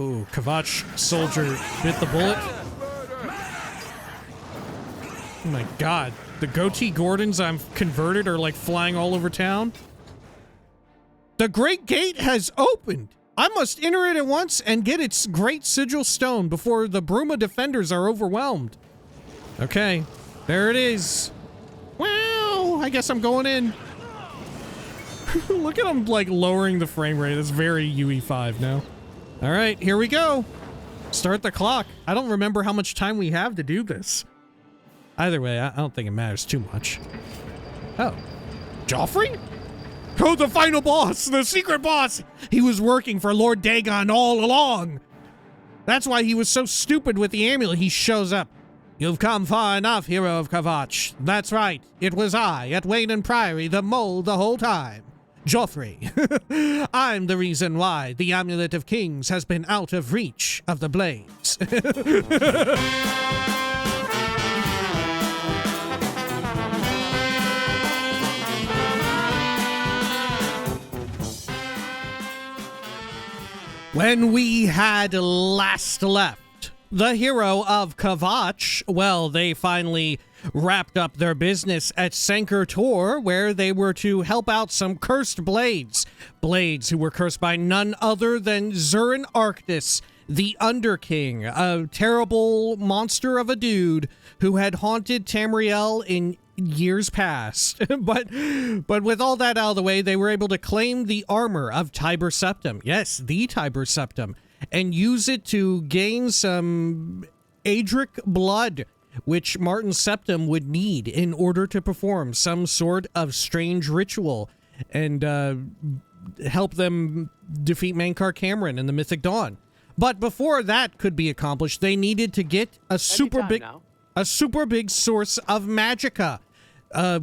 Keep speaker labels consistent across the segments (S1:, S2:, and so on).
S1: Oh, Kvatch soldier bit the bullet. Oh my god. The goatee Gordons I've converted are like flying all over town. The Great Gate has opened. I must enter it at once and get its great sigil stone before the Bruma defenders are overwhelmed. Okay, there it is. Wow, I guess I'm going in. Look at him like lowering the frame rate. That's very UE5 now. All right, here we go. Start the clock. I don't remember how much time we have to do this. Either way, I don't think it matters too much. Oh, Joffrey? Oh, the final boss, the secret boss. He was working for Lord Dagon all along. That's why he was so stupid with the amulet. He shows up. You've come far enough, hero of Kvatch. That's right. It was I at Wayne Priory, the mole the whole time. Joffrey. I'm the reason why the Amulet of Kings has been out of reach of the blades. When we had last left the hero of Kvatch, well, they finally wrapped up their business at Sanker Tor, where they were to help out some cursed blades. Blades who were cursed by none other than Zurin Arctis, the Underking, a terrible monster of a dude who had haunted Tamriel in years past. but with all that out of the way, they were able to claim the armor of Tiber Septim. Yes, the Tiber Septim. And use it to gain some Daedric blood, which Martin Septim would need in order to perform some sort of strange ritual and help them defeat Miscarcand in the Mythic Dawn. But before that could be accomplished, they needed to get a super big source of magicka,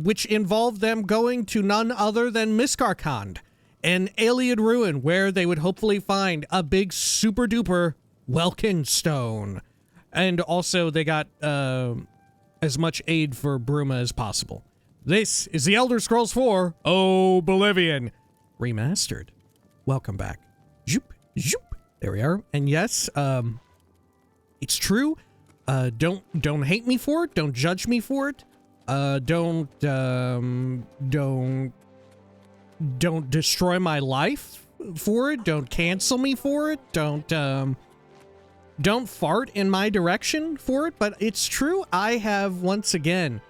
S1: which involved them going to none other than Miscarcand, an Iliad ruin where they would hopefully find a big super duper Welkynd Stone. And also they got as much aid for Bruma as possible. This is the Elder Scrolls 4 Oblivion Remastered. Welcome back. Zoop, zoop. There we are. And yes, it's true. Don't hate me for it. Don't judge me for it. Don't destroy my life for it. Don't cancel me for it. Don't fart in my direction for it. But it's true. I have once again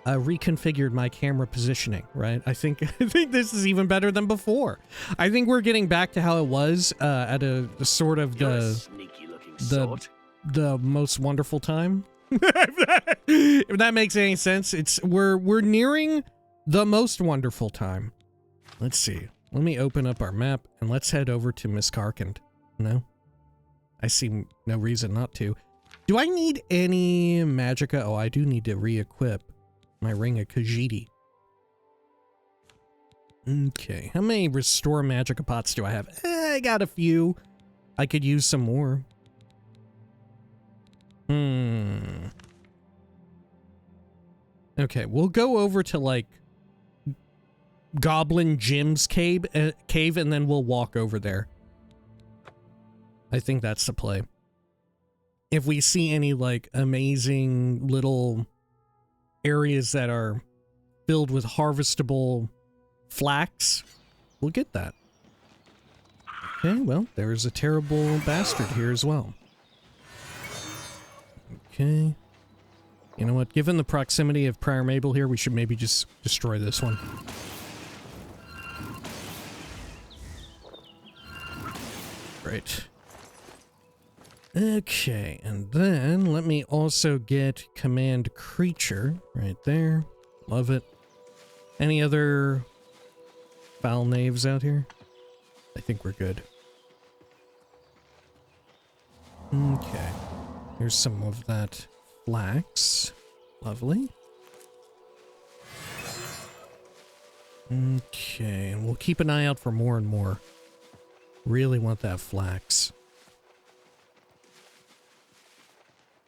S1: reconfigured my camera positioning, right? I think this is even better than before. I think we're getting back to how it was at a sort of the most wonderful time. If that makes any sense. We're nearing the most wonderful time. Let's see. Let me open up our map and let's head over to Miscarcand. No? I see no reason not to. Do I need any magicka? Oh, I do need to re-equip my Ring of Khajiit. Okay, how many restore magicka pots do I have? I got a few. I could use some more. Okay, we'll go over to like Goblin Jim's cave and then we'll walk over there. I think that's the play. If we see any like amazing little areas that are filled with harvestable flax, we'll get that. Okay, well, there's a terrible bastard here as well. Okay. You know what? Given the proximity of Prior Mabel here, we should maybe just destroy this one. Great. Okay, and then let me also get Command Creature right there. Love it. Any other foul knaves out here? I think we're good. Okay. Here's some of that flax. Lovely. Okay, and we'll keep an eye out for more and more. Really want that flax.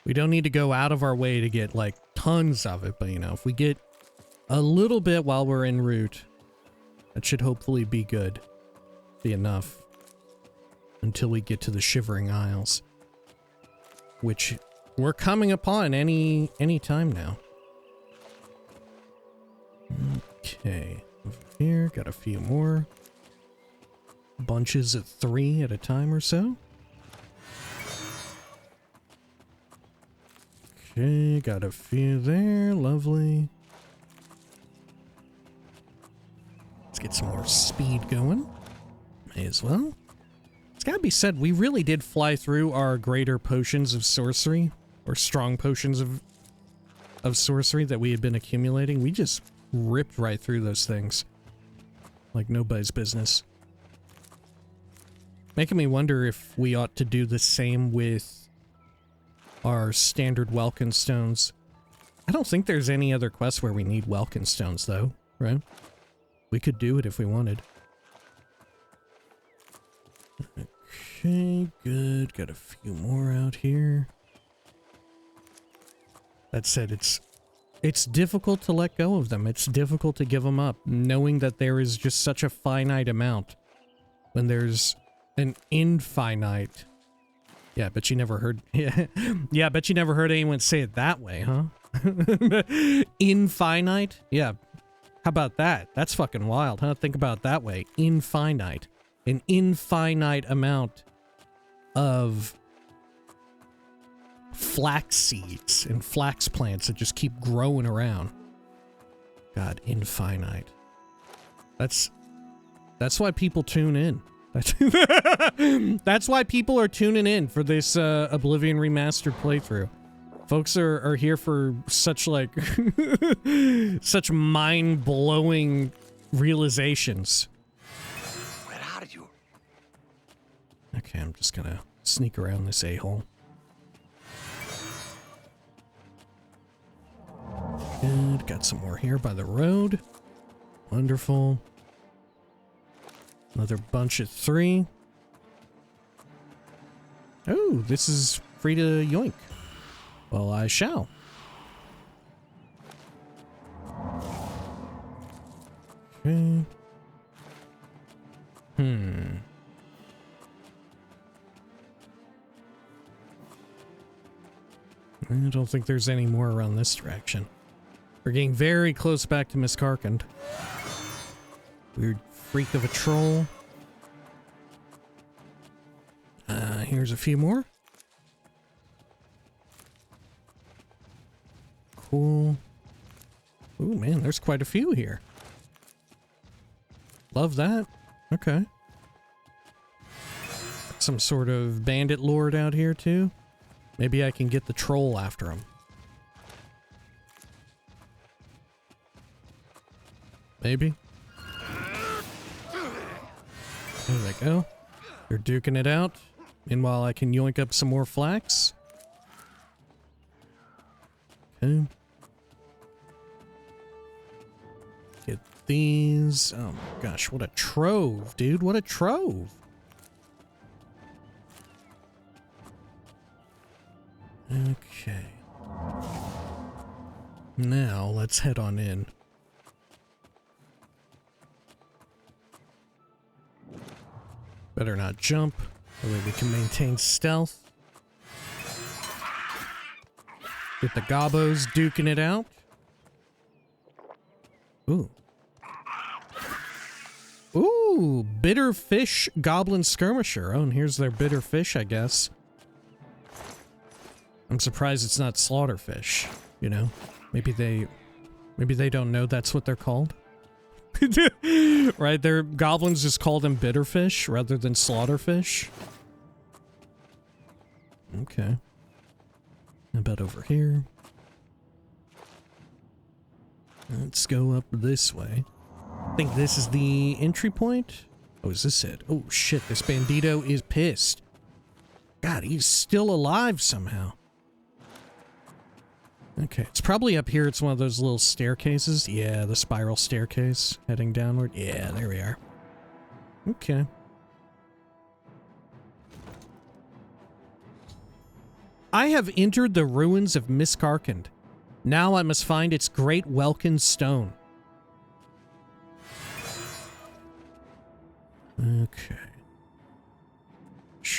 S1: We don't need to go out of our way to get like tons of it, but you know, if we get a little bit while we're en route, that should hopefully be good. Be enough. until we get to the Shivering Isles, which we're coming upon any time now. Okay, over here, got a few more bunches of 3 at a time or so. Okay, got a few there, lovely. Let's get some more speed going. May as well. It's gotta be said, we really did fly through our greater potions of sorcery, or strong potions of sorcery that we had been accumulating. We just ripped right through those things like nobody's business. Making me wonder if we ought to do the same with our standard Welkynd Stones. I don't think there's any other quest where we need Welkynd Stones, though, right? We could do it if we wanted. Okay, good. Got a few more out here. That said, it's difficult to let go of them. It's difficult to give them up, knowing that there is just such a finite amount when there's an infinite. Yeah, but you never heard. Yeah, bet you never heard anyone say it that way, huh? Infinite? Yeah. How about that? That's fucking wild, huh? Think about it that way. Infinite. An infinite amount of flax seeds and flax plants that just keep growing around. God, infinite. That's why people tune in. That's why people are tuning in for this Oblivion Remastered playthrough. Folks are here for such, like, such mind-blowing realizations.
S2: Where are you?
S1: Okay, I'm just gonna sneak around this a-hole. Good, got some more here by the road. Wonderful. Another bunch of 3. Oh, this is free to yoink. Well, I shall. Okay. I don't think there's any more around this direction. We're getting very close back to Miscarcand. Weird freak of a troll. Here's a few more. Cool. Ooh, man, there's quite a few here. Love that. Okay. Some sort of bandit lord out here, too. Maybe I can get the troll after him. Maybe. There they go. They're duking it out. Meanwhile, I can yoink up some more flax. Okay. Get these. Oh my gosh, what a trove, dude. What a trove. Okay. Now, let's head on in. Better not jump. That way we can maintain stealth. Get the gobos duking it out. Ooh. Ooh, bitter fish goblin skirmisher. Oh, and here's their bitter fish, I guess. I'm surprised it's not slaughterfish, you know? Maybe they don't know that's what they're called. Right, their goblins just call them bitterfish rather than slaughterfish. Okay. How about over here? Let's go up this way. I think this is the entry point. Oh, is this it? Oh shit, this bandito is pissed. God, he's still alive somehow. Okay, it's probably up here. It's one of those little staircases. Yeah, the spiral staircase heading downward. Yeah, there we are. Okay. I have entered the ruins of Miscarcand. Now I must find its Great Welkynd Stone. Okay.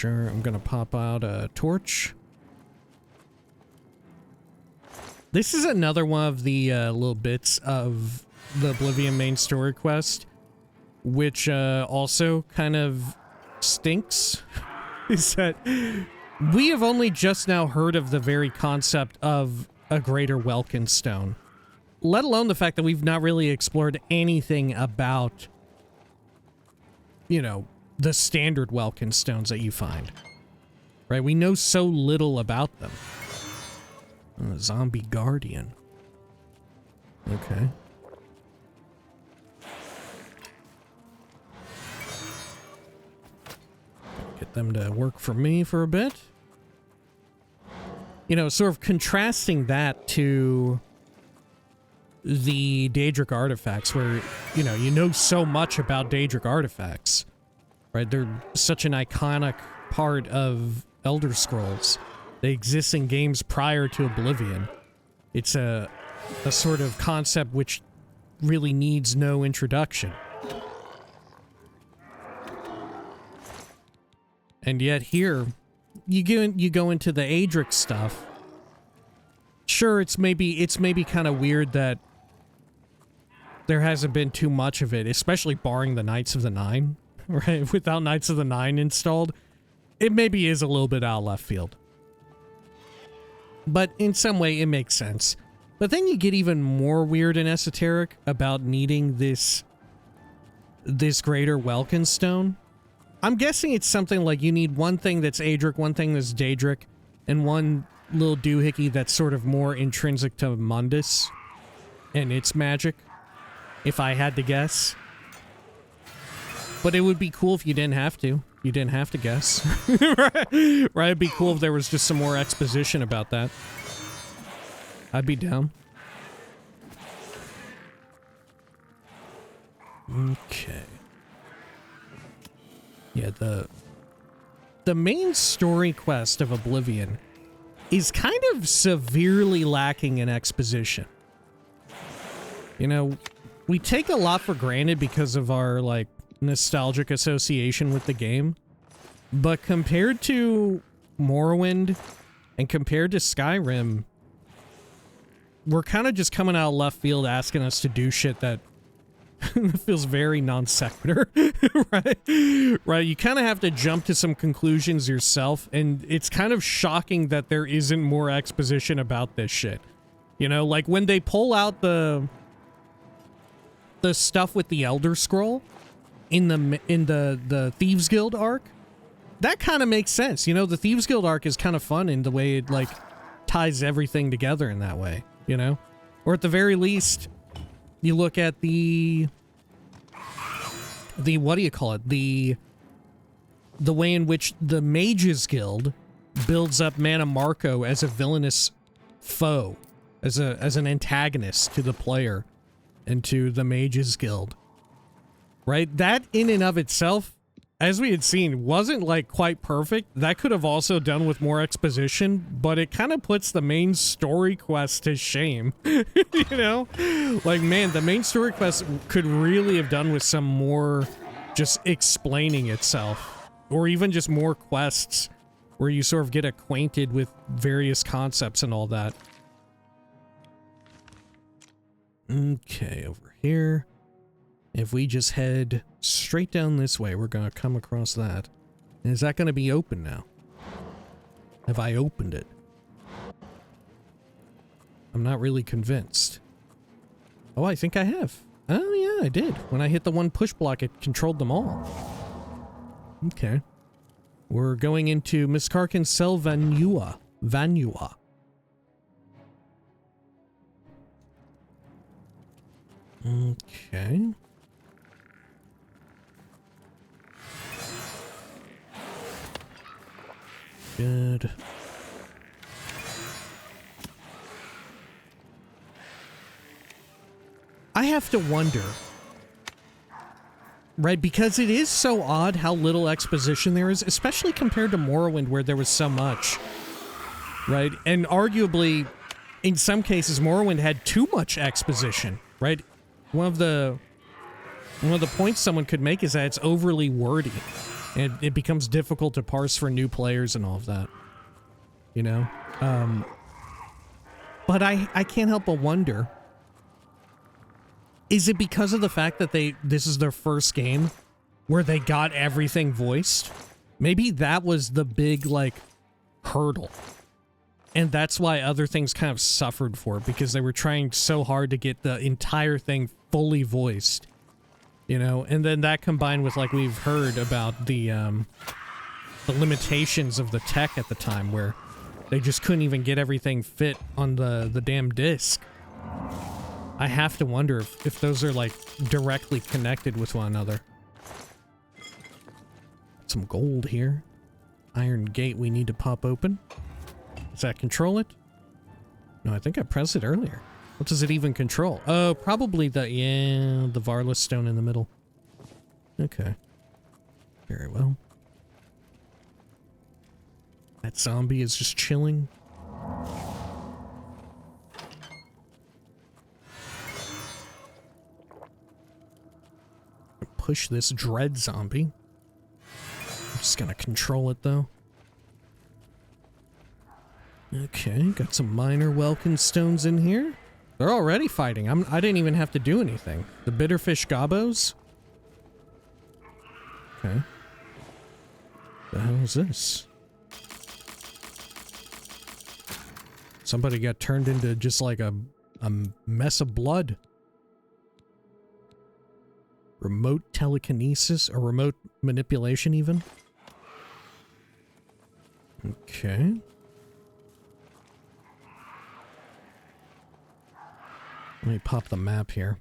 S1: sure. I'm gonna pop out a torch. This is another one of the little bits of the Oblivion main story quest, which also kind of stinks, is that we have only just now heard of the very concept of a Greater Welkynd Stone, let alone the fact that we've not really explored anything about, you know, the standard Welkynd Stones that you find. Right? We know so little about them. A zombie guardian. Okay. Get them to work for me for a bit. You know, sort of contrasting that to the Daedric artifacts where, you know so much about Daedric artifacts, right? They're such an iconic part of Elder Scrolls. They exist in games prior to Oblivion. It's a sort of concept which really needs no introduction. And yet here, you go into the Daedric stuff. Sure, it's maybe kind of weird that there hasn't been too much of it, especially barring the Knights of the Nine, right? Without Knights of the Nine installed, it maybe is a little bit out of left field. But in some way, it makes sense. But then you get even more weird and esoteric about needing this Greater Welkynd Stone. I'm guessing it's something like you need one thing that's Daedric, one thing that's Daedric, and one little doohickey that's sort of more intrinsic to Mundus and its magic, if I had to guess. But it would be cool if you didn't have to. You didn't have to guess. Right? It'd be cool if there was just some more exposition about that. I'd be down. Okay. Yeah, the main story quest of Oblivion is kind of severely lacking in exposition. You know, we take a lot for granted because of our, like, nostalgic association with the game, but compared to Morrowind and compared to Skyrim, we're kind of just coming out of left field asking us to do shit that feels very non sequitur. Right? You kind of have to jump to some conclusions yourself, and it's kind of shocking that there isn't more exposition about this shit. You know, like when they pull out the stuff with the Elder Scroll in the Thieves Guild arc, that kind of makes sense. You know, the Thieves Guild arc is kind of fun in the way it, like, ties everything together in that way, you know? Or at the very least, you look at the what do you call it? The way in which the Mages Guild builds up Mana Marco as a villainous foe, as an antagonist to the player and to the Mages Guild. Right? That in and of itself, as we had seen, wasn't like quite perfect. That could have also done with more exposition, but it kind of puts the main story quest to shame. You know? Like, man, the main story quest could really have done with some more just explaining itself. Or even just more quests where you sort of get acquainted with various concepts and all that. Okay, over here. If we just head straight down this way, we're going to come across that. Is that going to be open now? Have I opened it? I'm not really convinced. Oh, I think I have. Oh, yeah, I did. When I hit the one push block, it controlled them all. Okay. We're going into Miscarcand Cell Vanua. Okay. Good. I have to wonder, right, because it is so odd how little exposition there is, especially compared to Morrowind where there was so much, right? And arguably, in some cases, Morrowind had too much exposition, right? One of the points someone could make is that it's overly wordy. And it becomes difficult to parse for new players and all of that. You know? But I can't help but wonder, is it because of the fact that this is their first game where they got everything voiced? Maybe that was the big, like, hurdle. And that's why other things kind of suffered for it, because they were trying so hard to get the entire thing fully voiced. You know? And then that combined with, like, we've heard about the limitations of the tech at the time, where they just couldn't even get everything fit on the damn disc. I have to wonder if those are, like, directly connected with one another. Some gold here. Iron gate we need to pop open. Does that control it? No, I think I pressed it earlier. What does it even control? Oh, probably the Virtuos stone in the middle. Okay. Very well. That zombie is just chilling. Push this dread zombie. I'm just gonna control it though. Okay, got some minor Welkynd stones in here. They're already fighting. I didn't even have to do anything. The bitterfish gobbos. Okay. The hell is this? Somebody got turned into just like a mess of blood. Remote telekinesis or remote manipulation even. Okay. Let me pop the map here.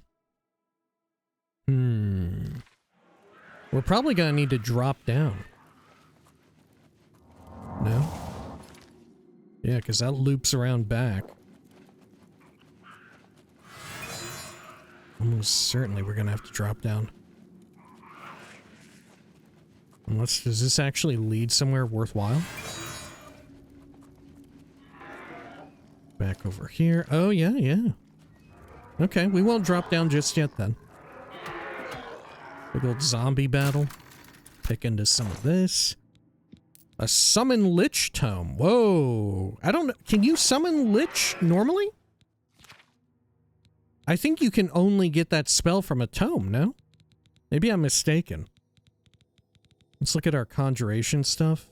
S1: We're probably gonna need to drop down. No? Yeah, because that loops around back. Almost certainly we're gonna have to drop down. Unless, does this actually lead somewhere worthwhile? Back over here. Oh, yeah, yeah. Okay, we won't drop down just yet then. Big old zombie battle. Pick into some of this. A summon lich tome. Whoa. I don't know. Can you summon lich normally? I think you can only get that spell from a tome, no? Maybe I'm mistaken. Let's look at our conjuration stuff.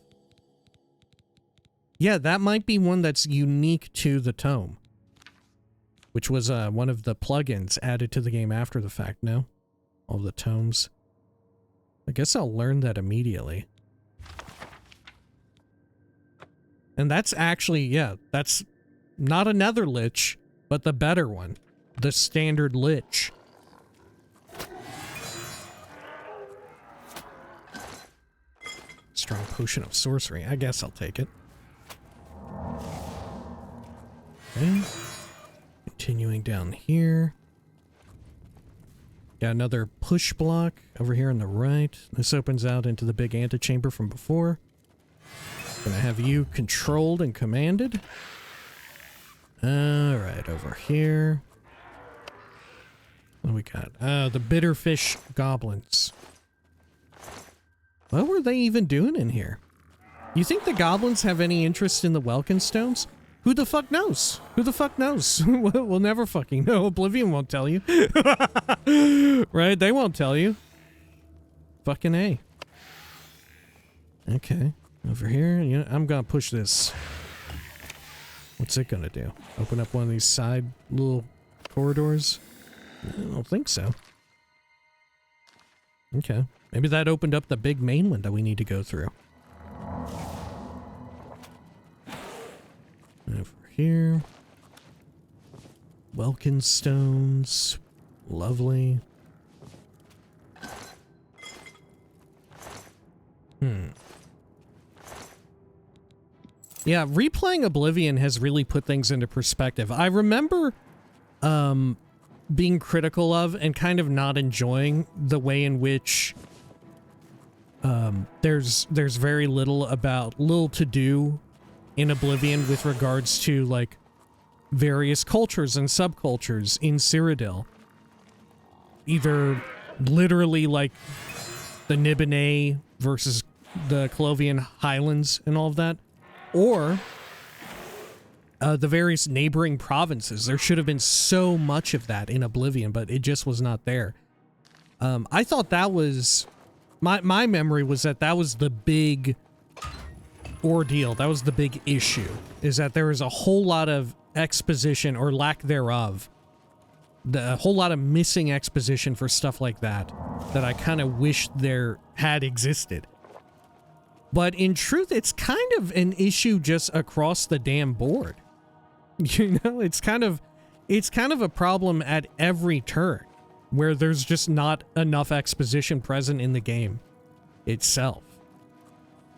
S1: Yeah, that might be one that's unique to the tome. Which was one of the plugins added to the game after the fact, no? All the tomes. I guess I'll learn that immediately. And that's actually, yeah, that's not another lich, but the better one. The standard lich. Strong potion of sorcery. I guess I'll take it. Okay. Continuing down here. Got another push block over here on the right. This opens out into the big antechamber from before. Gonna have you controlled and commanded. Alright, over here. What do we got? The bitterfish goblins. What were they even doing in here? You think the goblins have any interest in the Welkynd stones? Who the fuck knows? Who the fuck knows? We'll never fucking know. Oblivion won't tell you. Right? They won't tell you. Fucking A. Okay. Over here, you know, I'm gonna push this. What's it gonna do? Open up one of these side little corridors? I don't think so. Okay. Maybe that opened up the big main one that we need to go through. Over here. Welkynd stones. Lovely. Yeah, replaying Oblivion has really put things into perspective. I remember being critical of and kind of not enjoying the way in which there's very little to do in Oblivion with regards to like various cultures and subcultures in Cyrodiil. Either literally like the Nibene versus the Colovian Highlands and all of that, or the various neighboring provinces. There should have been so much of that in Oblivion, but it just was not there. I thought that was... My memory was that that was the big ordeal. That was the big issue, is that there was a whole lot of exposition, or lack thereof. A whole lot of missing exposition for stuff like that I kind of wish there had existed. But in truth, it's kind of an issue just across the damn board. You know, it's kind of a problem at every turn, where there's just not enough exposition present in the game itself.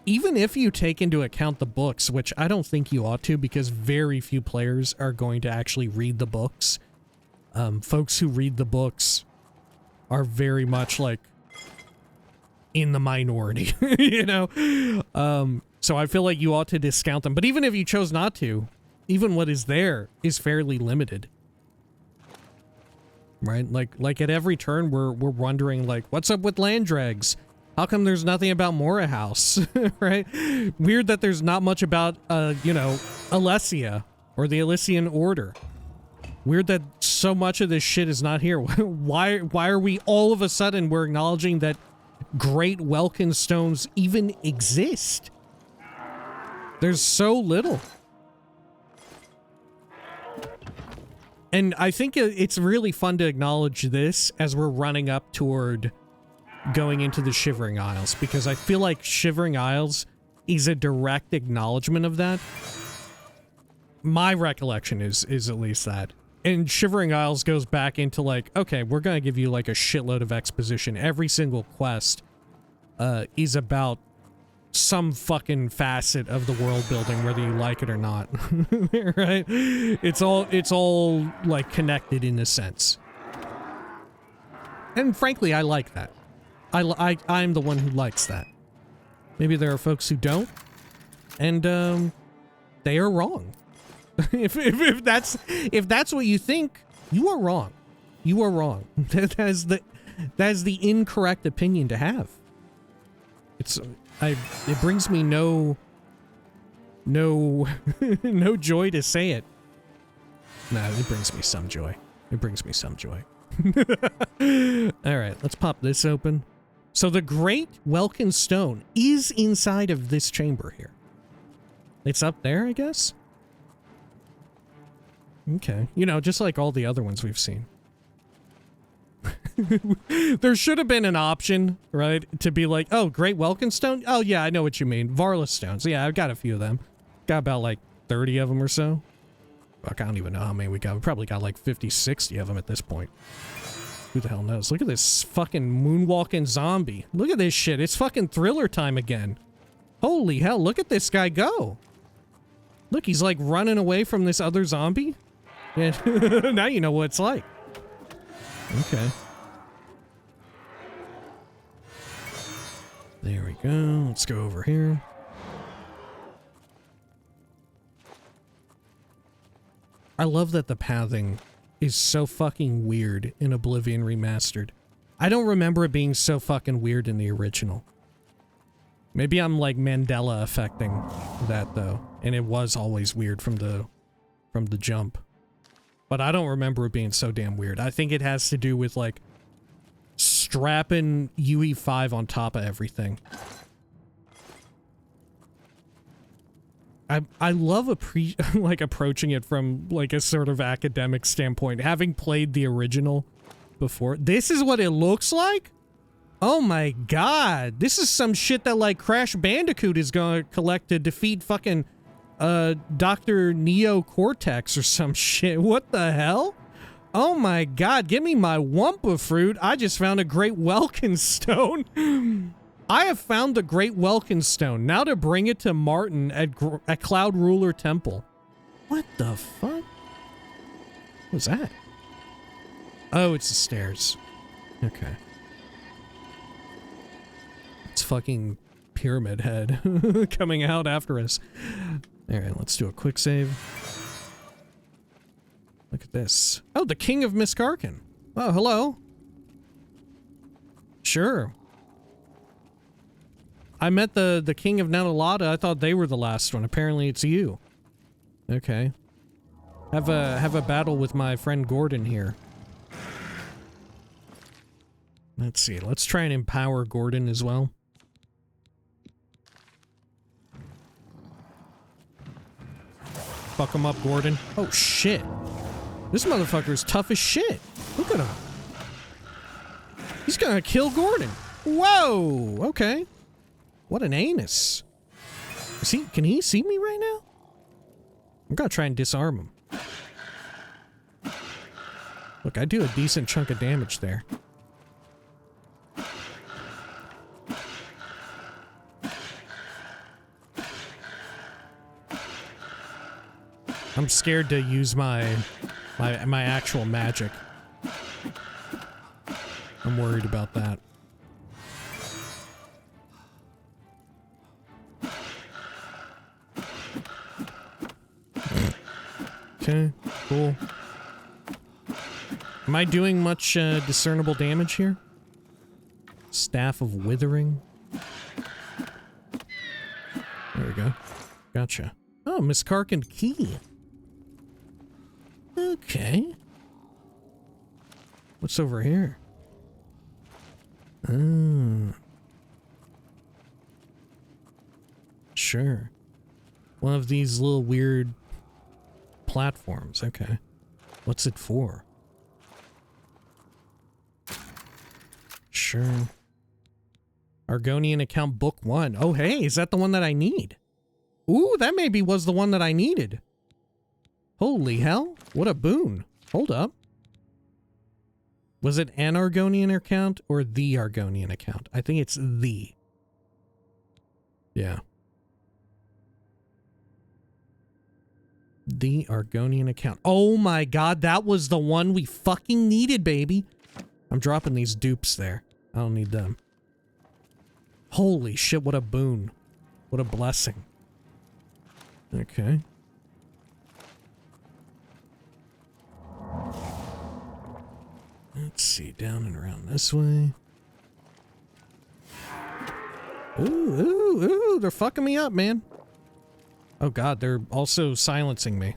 S1: Even if you take into account the books, which I don't think you ought to, because very few players are going to actually read the books. Folks who read the books are very much like in the minority, you know? So I feel like you ought to discount them. But even if you chose not to, even what is there is fairly limited. Right? Like at every turn we're wondering, like, what's up with land dregs? How come there's nothing about Mora House? Right? Weird that there's not much about you know, Alesia or the Elysian Order. Weird that so much of this shit is not here. Why are we all of a sudden we're acknowledging that Great Welkynd Stones even exist? There's so little. And I think it's really fun to acknowledge this as we're running up toward going into the Shivering Isles, because I feel like Shivering Isles is a direct acknowledgement of that. My recollection is at least that. And Shivering Isles goes back into like, okay, we're going to give you like a shitload of exposition. Every single quest is about some fucking facet of the world building, whether you like it or not. Right? It's all like connected in a sense. And frankly, I like that. I'm the one who likes that. Maybe there are folks who don't, and they are wrong. if that's what you think, you are wrong. You are wrong. That is the incorrect opinion to have. It brings me no joy to say it. Nah, it brings me some joy. It brings me some joy. All right, let's pop this open. So the Great Welkynd Stone is inside of this chamber here. It's up there, I guess? Okay. You know, just like all the other ones we've seen. There should have been an option, right? To be like, oh, Great Welkynd Stone? Oh, yeah, I know what you mean. Varla Stones. Yeah, I've got a few of them. Got about like 30 of them or so. Fuck, I don't even know how many we got. We probably got like 50, 60 of them at this point. Who the hell knows? Look at this fucking moonwalking zombie. Look at this shit. It's fucking Thriller time again. Holy hell, look at this guy go. Look, he's like running away from this other zombie. Yeah, now you know what it's like. Okay. There we go. Let's go over here. I love that the pathing is so fucking weird in Oblivion Remastered. I don't remember it being so fucking weird in the original. Maybe I'm like Mandela affecting that though, and it was always weird from the jump. But I don't remember it being so damn weird. I think it has to do with like strapping UE5 on top of everything. I love like approaching it from like a sort of academic standpoint, having played the original before. This is what it looks like? Oh my god. This is some shit that like Crash Bandicoot is gonna collect to defeat fucking Dr. Neo Cortex or some shit. What the hell? Oh my god, give me my Wumpa fruit. I just found a Great Welkynd Stone. I have found the Great Welkynd Stone. Now to bring it to Martin at Cloud Ruler Temple. What the fuck? What's that? Oh, it's the stairs. Okay. It's fucking Pyramid Head coming out after us. Alright, let's do a quick save. Look at this. Oh, the King of Miscarcand. Oh, hello. Sure. I met the king of Natalada. I thought they were the last one. Apparently it's you. Okay. Have a battle with my friend Gordon here. Let's see. Let's try and empower Gordon as well. Fuck him up, Gordon. Oh, shit. This motherfucker's tough as shit. Look at him. He's gonna kill Gordon. Whoa! Okay. What an anus. Can he see me right now? I'm gonna try and disarm him. Look, I do a decent chunk of damage there. I'm scared to use my actual magic. I'm worried about that. Okay, cool. Am I doing much discernible damage here? Staff of Withering. There we go. Gotcha. Oh, Miscarcand key. Okay. What's over here? Sure. One of these little weird platforms. Okay. What's it for? Sure. Argonian account book 1. Oh, hey, is that the one that I need? Ooh, that maybe was the one that I needed. Holy hell. What a boon. Hold up. Was it an Argonian account or the Argonian account? I think it's the. Yeah. The Argonian account. Oh my god, that was the one we fucking needed, baby. I'm dropping these dupes there. I don't need them. Holy shit, what a boon. What a blessing. Okay. Let's see, down and around this way. Ooh, ooh, ooh, they're fucking me up, man. Oh god, they're also silencing me.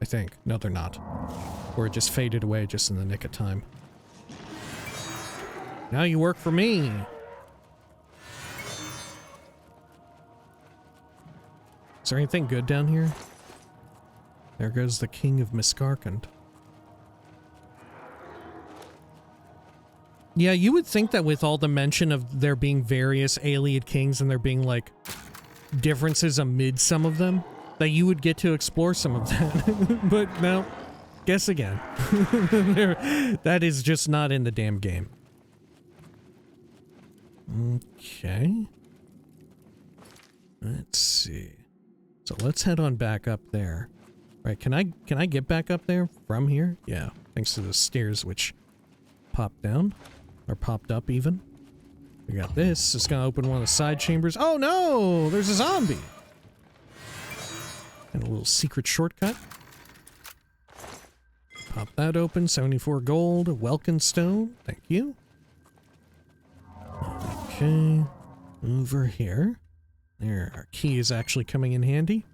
S1: I think. No, they're not. Or it just faded away just in the nick of time. Now you work for me. Is there anything good down here? There goes the king of Miscarcand. Yeah, you would think that with all the mention of there being various Ayleid kings and there being, like, differences amid some of them, that you would get to explore some of that. But no, guess again. That is just not in the damn game. Okay. Let's see. So let's head on back up there. Right, can I get back up there from here? Yeah, thanks to the stairs which popped down. Or popped up, even. We got this. It's gonna open one of the side chambers. Oh no! There's a zombie! And a little secret shortcut. Pop that open. 74 gold. Welkynd Stone. Thank you. Okay. Over here. There. Our key is actually coming in handy.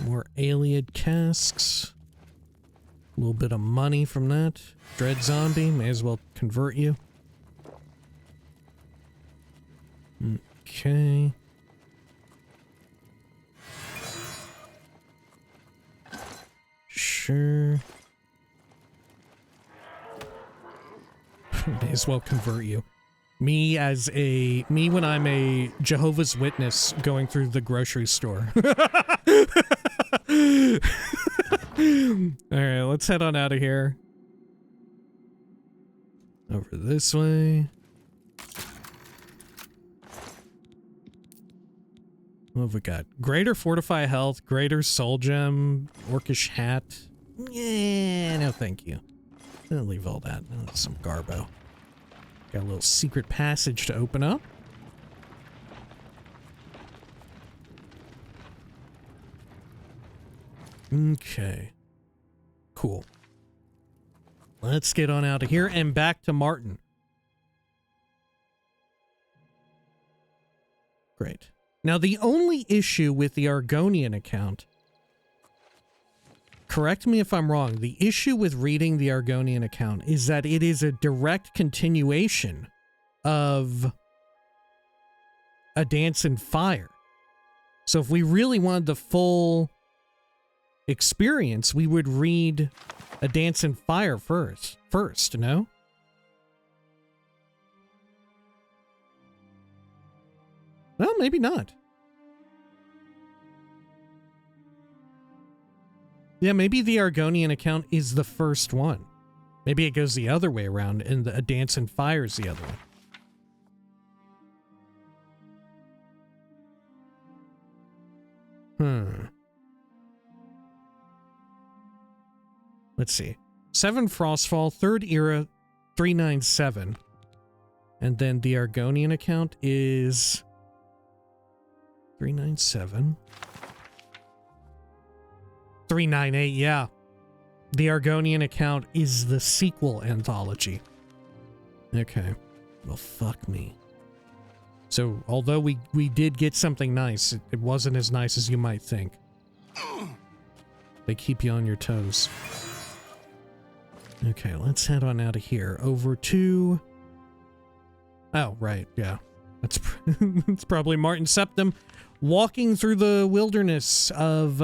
S1: More Ayleid casks. A little bit of money from that. Dread zombie, may as well convert you. Okay. Sure. May as well convert you. Me when I'm a Jehovah's Witness going through the grocery store. Alright, let's head on out of here. Over this way. What have we got? Greater Fortify Health, Greater Soul Gem, Orcish Hat. Yeah, no thank you. I'll leave all that. Oh, some garbo. Got a little secret passage to open up. Okay. Cool. Let's get on out of here and back to Martin. Great. Now, the only issue with the Argonian account, correct me if I'm wrong, the issue with reading the Argonian account is that it is a direct continuation of A Dance in Fire. So if we really wanted the full experience, we would read A Dance in Fire first, no? Well, maybe not. Yeah, maybe the Argonian account is the first one. Maybe it goes the other way around, and A Dance in Fire is the other one. Let's see. 7 Frostfall, 3rd Era, 397. And then the Argonian account is 397. 398, yeah. The Argonian account is the sequel anthology. Okay. Well, fuck me. So, although we did get something nice, it wasn't as nice as you might think. They keep you on your toes. Okay, let's head on out of here. Over to... Oh, right, yeah. That's it's probably Martin Septim walking through the wilderness of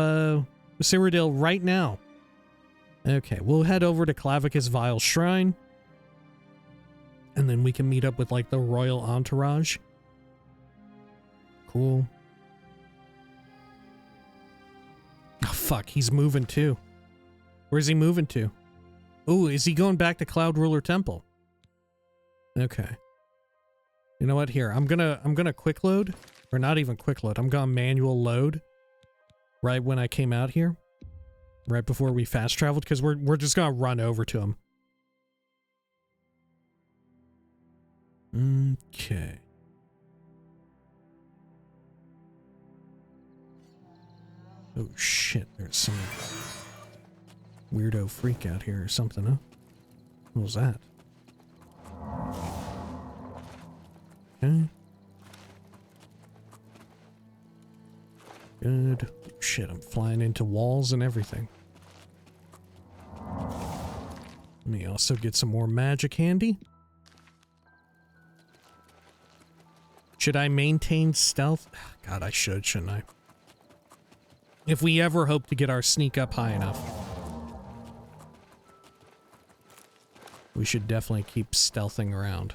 S1: Cyrodiil right now. Okay, we'll head over to Clavicus Vile Shrine. And then we can meet up with, like, the royal entourage. Cool. Oh, fuck, he's moving too. Where's he moving to? Ooh, is he going back to Cloud Ruler Temple? Okay. You know what? Here, I'm gonna quick load. Or not even quick load. I'm gonna manual load. Right when I came out here. Right before we fast traveled, because we're just gonna run over to him. Okay. Oh shit, there's some weirdo freak out here or something, huh? What was that? Okay. Good. Shit, I'm flying into walls and everything. Let me also get some more magic handy. Should I maintain stealth? God, I should, shouldn't I? If we ever hope to get our sneak up high enough. We should definitely keep stealthing around.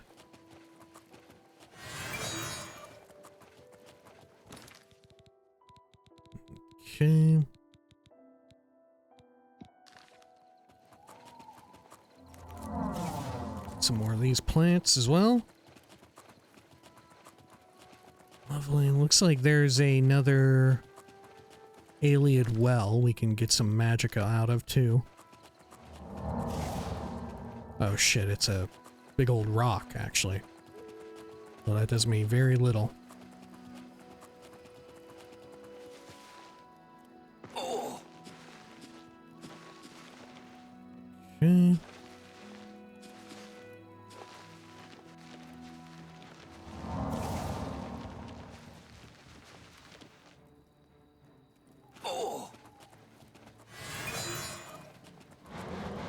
S1: Okay. Some more of these plants as well. Lovely. Looks like there's another Alien well we can get some magicka out of too. Oh shit, it's a big old rock actually. Well, that does me very little. Okay.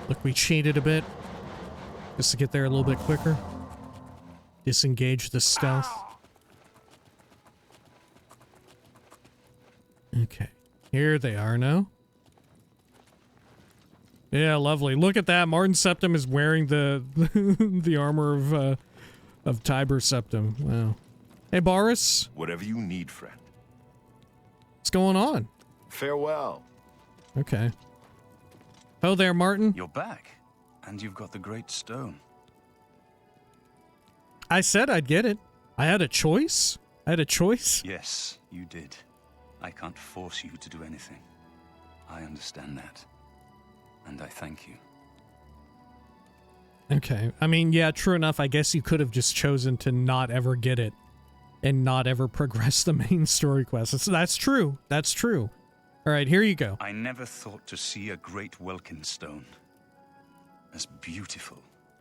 S1: Look, we cheated a bit. Just to get there a little bit quicker. Disengage the stealth. Okay. Here they are now. Yeah, lovely. Look at that. Martin Septim is wearing the the armor of Tiber Septim. Wow. Hey, Boris.
S2: Whatever you need, friend.
S1: What's going on?
S2: Farewell.
S1: Okay. Oh there, Martin.
S3: You're back, and you've got the Great Stone.
S1: I said I'd get it. I had a choice. I had a choice.
S3: Yes, you did. I can't force you to do anything. I understand that. And I thank you.
S1: Okay. I mean, yeah, true enough. I guess you could have just chosen to not ever get it and not ever progress the main story quest. That's true. That's true. All right, here you go.
S3: I never thought to see a Great Welkynd Stone. as beautiful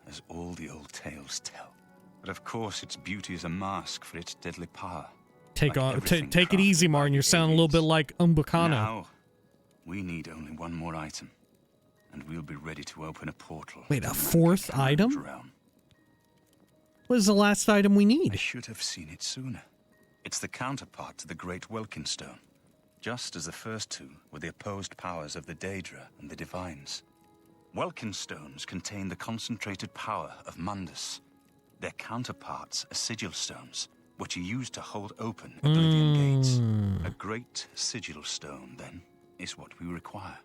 S3: as all the old tales tell. But of course, its beauty is a mask for its deadly power.
S1: Take
S3: Like
S1: it easy, Martin. You're sounding a little bit like Umbacano.
S3: Now, we need only one more item, and we'll be ready to open a portal.
S1: Wait,
S3: to
S1: a
S3: the
S1: fourth
S3: Miscarcand
S1: item?
S3: realm.
S1: What is the last item we
S3: I
S1: need?
S3: should have seen it sooner. It's the counterpart to the Great Welkynd Stone. Just as the first two were the opposed powers of the Daedra and the Divines. Welkynd Stones contain the concentrated power of Mundus. Their counterparts are sigil stones, which are used to hold open Oblivion gates. A great sigil stone, then, is what we require.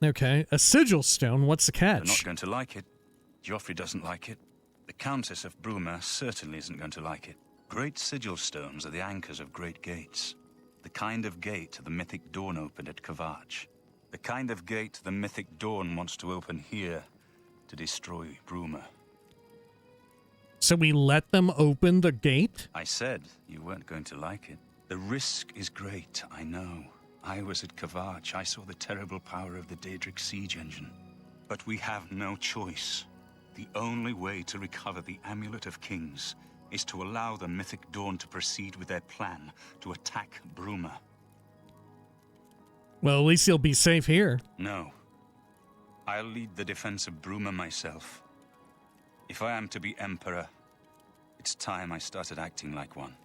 S1: Okay, a sigil stone. What's the
S3: They're not
S1: catch?
S3: going to like it. Joffrey doesn't like it. The Countess of Bruma certainly isn't going to like it. Great sigil stones are the anchors of great gates. The kind of gate the mythic Dawn opened at Kvatch. The kind of gate the mythic Dawn wants to open here to destroy Bruma.
S1: So we let them open the gate?
S3: I said you weren't going to like it. The risk is great, I know. I was at Kvatch. I saw the terrible power of the Daedric siege engine. But we have no choice. The only way to recover the Amulet of Kings is to allow the mythic Dawn to proceed with their plan to attack Bruma.
S1: Well, at least he'll be safe here.
S3: No. I'll lead the defense of Bruma myself. If I am to be Emperor, it's time I started acting like one.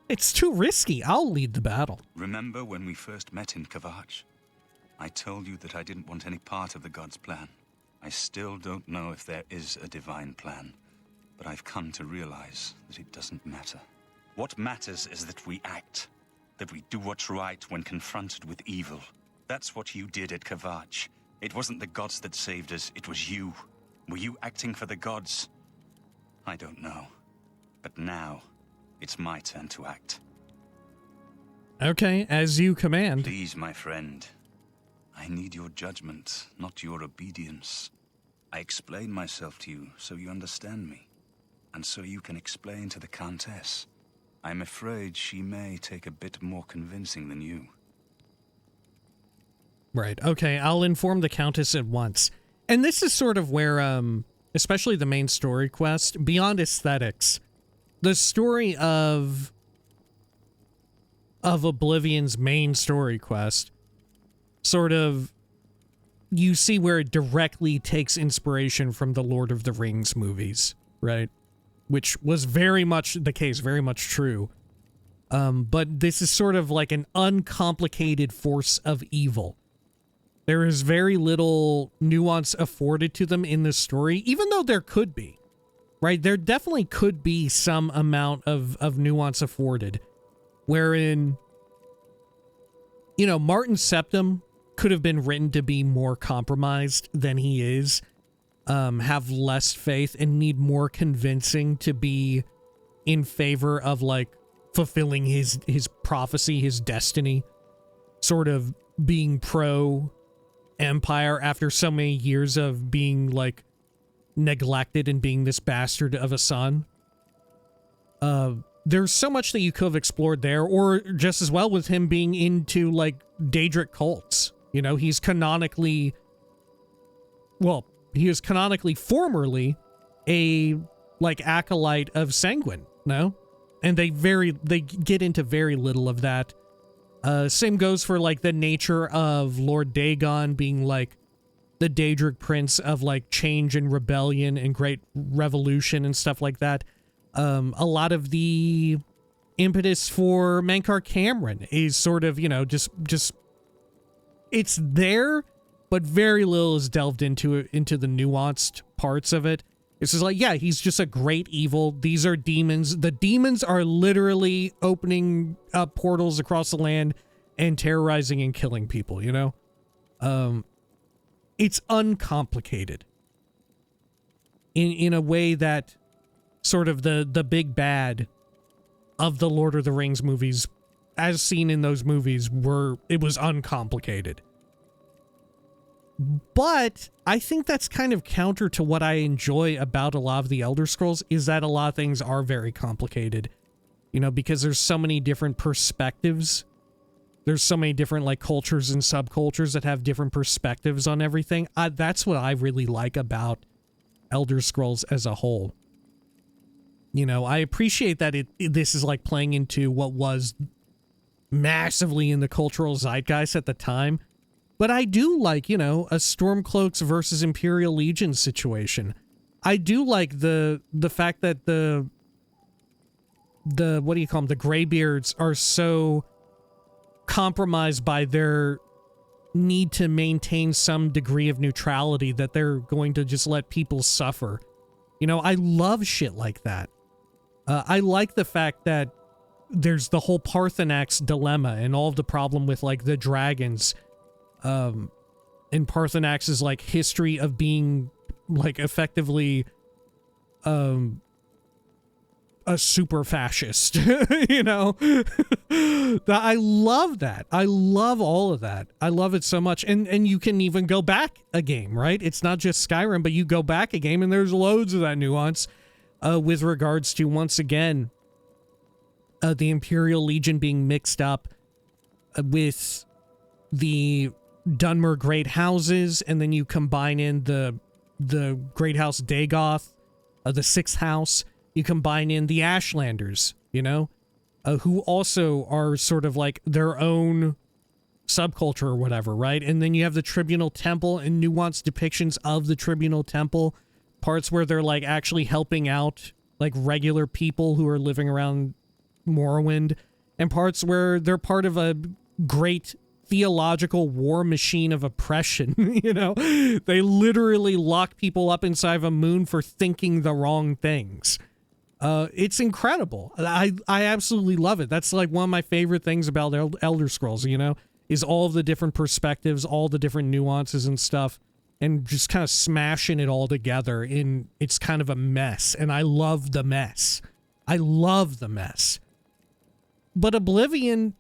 S1: It's too risky. I'll lead the battle.
S3: Remember when we first met in Kvatch? I told you that I didn't want any part of the God's plan. I still don't know if there is a divine plan, but I've come to realize that it doesn't matter. What matters is that we act, that we do what's right when confronted with evil. That's what you did at Kvatch. It wasn't the gods that saved us, it was you. Were you acting for the gods? I don't know. But now, it's my turn to act.
S1: Okay, as you command.
S3: Please, my friend. I need your judgment, not your obedience. I explain myself to you so you understand me, and so you can explain to the Countess. I'm afraid she may take a bit more convincing than you.
S1: Right, okay, I'll inform the Countess at once. And this is sort of where, especially the main story quest, beyond aesthetics, the story of Oblivion's main story quest, sort of, you see where it directly takes inspiration from the Lord of the Rings movies, right? Which was very much the case, very much true. But this is sort of like an uncomplicated force of evil. There is very little nuance afforded to them in this story, even though there could be, right? There definitely could be some amount of nuance afforded, wherein, you know, Martin Septim could have been written to be more compromised than he is, have less faith and need more convincing to be in favor of, like, fulfilling his prophecy, his destiny, sort of being pro Empire after so many years of being, like, neglected and being this bastard of a son. There's so much that you could have explored there, or just as well with him being into, like, Daedric cults. You know, he's canonically, well, he is canonically formerly a, like, acolyte of Sanguine, no? And they get into very little of that. Same goes for, like, the nature of Lord Dagon being, like, the Daedric prince of, like, change and rebellion and great revolution and stuff like that. A lot of the impetus for Miscarcand is sort of, you know, just it's there, but very little is delved into the nuanced parts of it. It's just like, yeah, he's just a great evil. These are demons. The demons are literally opening up portals across the land and terrorizing and killing people, you know? It's uncomplicated. In a way that sort of the big bad of the Lord of the Rings movies, as seen in those movies, it was uncomplicated. But I think that's kind of counter to what I enjoy about a lot of the Elder Scrolls, is that a lot of things are very complicated. You know, because there's so many different perspectives there's so many different like cultures and subcultures that have different perspectives on everything. That's what I really like about Elder Scrolls as a whole. You know, I appreciate that this is like playing into what was massively in the cultural zeitgeist at the time. But I do like, you know, a Stormcloaks versus Imperial Legion situation. I do like the fact that the what do you call them? The Greybeards are so compromised by their need to maintain some degree of neutrality that they're going to just let people suffer. You know, I love shit like that. I like the fact that there's the whole Parthenax dilemma and all of the problem with like the dragons, and Parthenax's like history of being like effectively a super fascist. You know. I love that. I love all of that. I love it so much. And you can even go back a game, right? It's not just Skyrim, but you go back a game and there's loads of that nuance with regards to, once again, the Imperial Legion being mixed up with the Dunmer Great Houses, and then you combine in the Great House Dagoth, the Sixth House. You combine in the Ashlanders, you know, who also are sort of like their own subculture or whatever, right? And then you have the Tribunal Temple and nuanced depictions of the Tribunal Temple, parts where they're like actually helping out like regular people who are living around Morrowind, and parts where they're part of a great theological war machine of oppression. You know, they literally lock people up inside of a moon for thinking the wrong things. It's incredible. I absolutely love it. That's like one of my favorite things about Elder Scrolls, you know, is all of the different perspectives, all the different nuances and stuff, and just kind of smashing it all together in, it's kind of a mess. And I love the mess. I love the mess. But Oblivion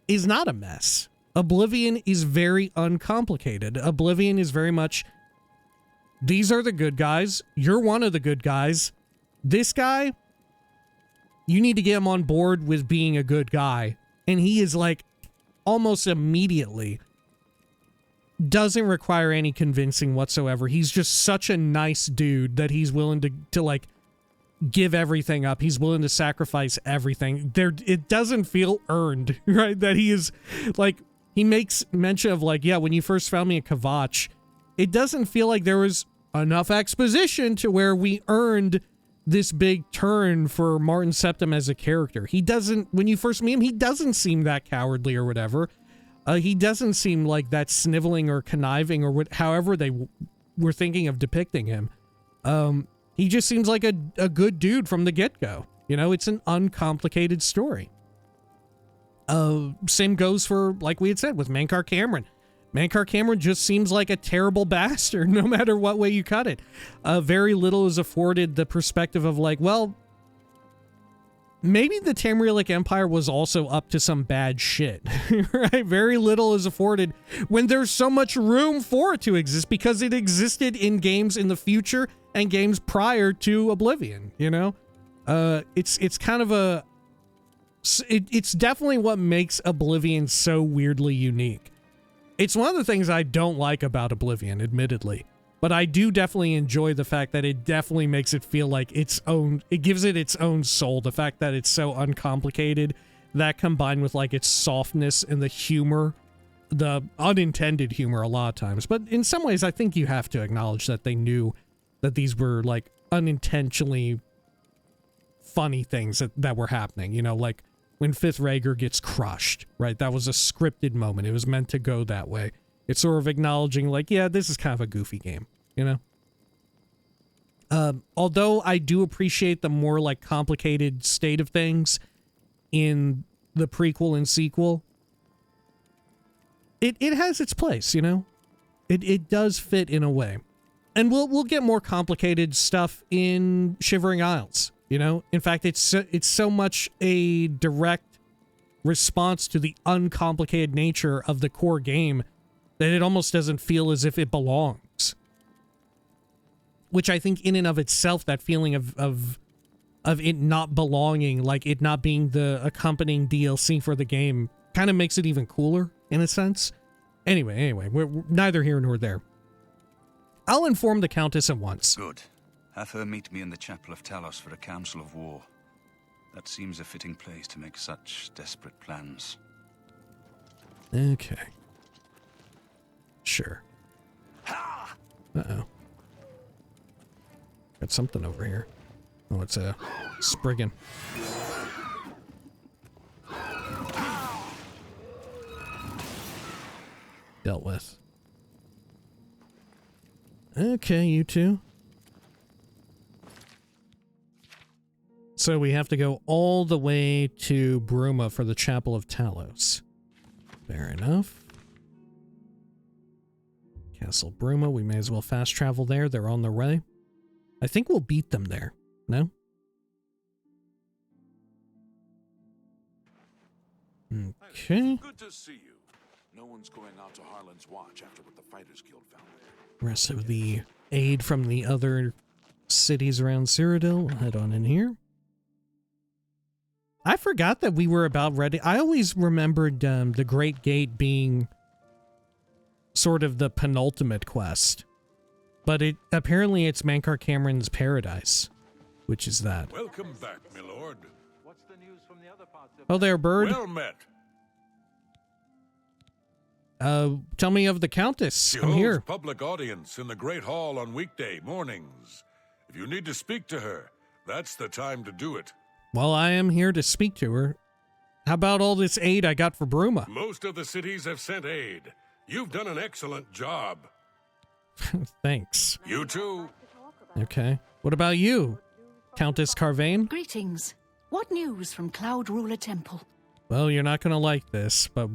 S1: is not a mess. Oblivion is very uncomplicated. Oblivion is very much, these are the good guys. You're one of the good guys. This guy, you need to get him on board with being a good guy. And he is like, almost immediately, doesn't require any convincing whatsoever. He's just such a nice dude that he's willing to like, give everything up. He's willing to sacrifice everything. It doesn't feel earned, right? That he is, like, he makes mention of, like, yeah, when you first found me at Kvatch, it doesn't feel like there was enough exposition to where we earned this big turn for Martin Septim as a character. He doesn't, when you first meet him, he doesn't seem that cowardly or whatever. He doesn't seem like that sniveling or conniving or however they were thinking of depicting him. He just seems like a good dude from the get-go. You know, it's an uncomplicated story. Same goes for, like we had said, with Mankar Cameron. Mankar Cameron just seems like a terrible bastard, no matter what way you cut it. Very little is afforded the perspective of like, well, maybe the Tamrielic Empire was also up to some bad shit, right? Very little is afforded when there's so much room for it to exist because it existed in games in the future and games prior to Oblivion, you know? It's kind of it's definitely what makes Oblivion so weirdly unique. It's one of the things I don't like about Oblivion, admittedly, but I do definitely enjoy the fact that it definitely makes it feel like its own, it gives it its own soul, the fact that it's so uncomplicated, that combined with like its softness and the humor, the unintended humor a lot of times. But in some ways, I think you have to acknowledge that they knew that these were like unintentionally funny things that were happening, you know, like when Fifth Rager gets crushed, right? That was a scripted moment. It was meant to go that way. It's sort of acknowledging like, yeah, this is kind of a goofy game, you know? Although I do appreciate the more like complicated state of things in the prequel and sequel, it has its place, you know? It does fit in a way. And we'll get more complicated stuff in Shivering Isles, you know? In fact, it's so much a direct response to the uncomplicated nature of the core game that it almost doesn't feel as if it belongs. Which I think in and of itself, that feeling of of it not belonging, like it not being the accompanying DLC for the game, kind of makes it even cooler in a sense. Anyway, we're neither here nor there. I'll inform the Countess at once.
S3: Good. Have her meet me in the Chapel of Talos for a council of war. That seems a fitting place to make such desperate plans.
S1: Okay. Sure. Uh-oh. Got something over here. Oh, it's a Spriggan. Dealt with. Okay, you two. So we have to go all the way to Bruma for the Chapel of Talos. Fair enough. Castle Bruma, we may as well fast travel there. They're on their way. I think we'll beat them there. No? Okay.
S4: Good to see you. No one's going out to Harlan's watch after what the Fighters Guild found there.
S1: Rest of the aid from the other cities around Cyrodiil. We'll head on in here. I forgot that we were about ready. I always remembered the Great Gate being sort of the penultimate quest. But apparently it's Miscarcand's paradise, which is that.
S4: Welcome back, my lord.
S5: What's the news from the other parts of
S1: Oh there, bird.
S4: Well met.
S1: Tell me of the Countess.
S4: She
S1: I'm
S4: holds
S1: here.
S4: public audience in the Great Hall on weekday mornings. If you need to speak to her, that's the time to do it.
S1: Well, I am here to speak to her. How about all this aid I got for Bruma?
S4: Most of the cities have sent aid. You've done an excellent job.
S1: Thanks.
S4: You too.
S1: Okay. What about you, Countess Carvane?
S6: Greetings. What news from Cloud Ruler Temple?
S1: Well, you're not gonna like this, but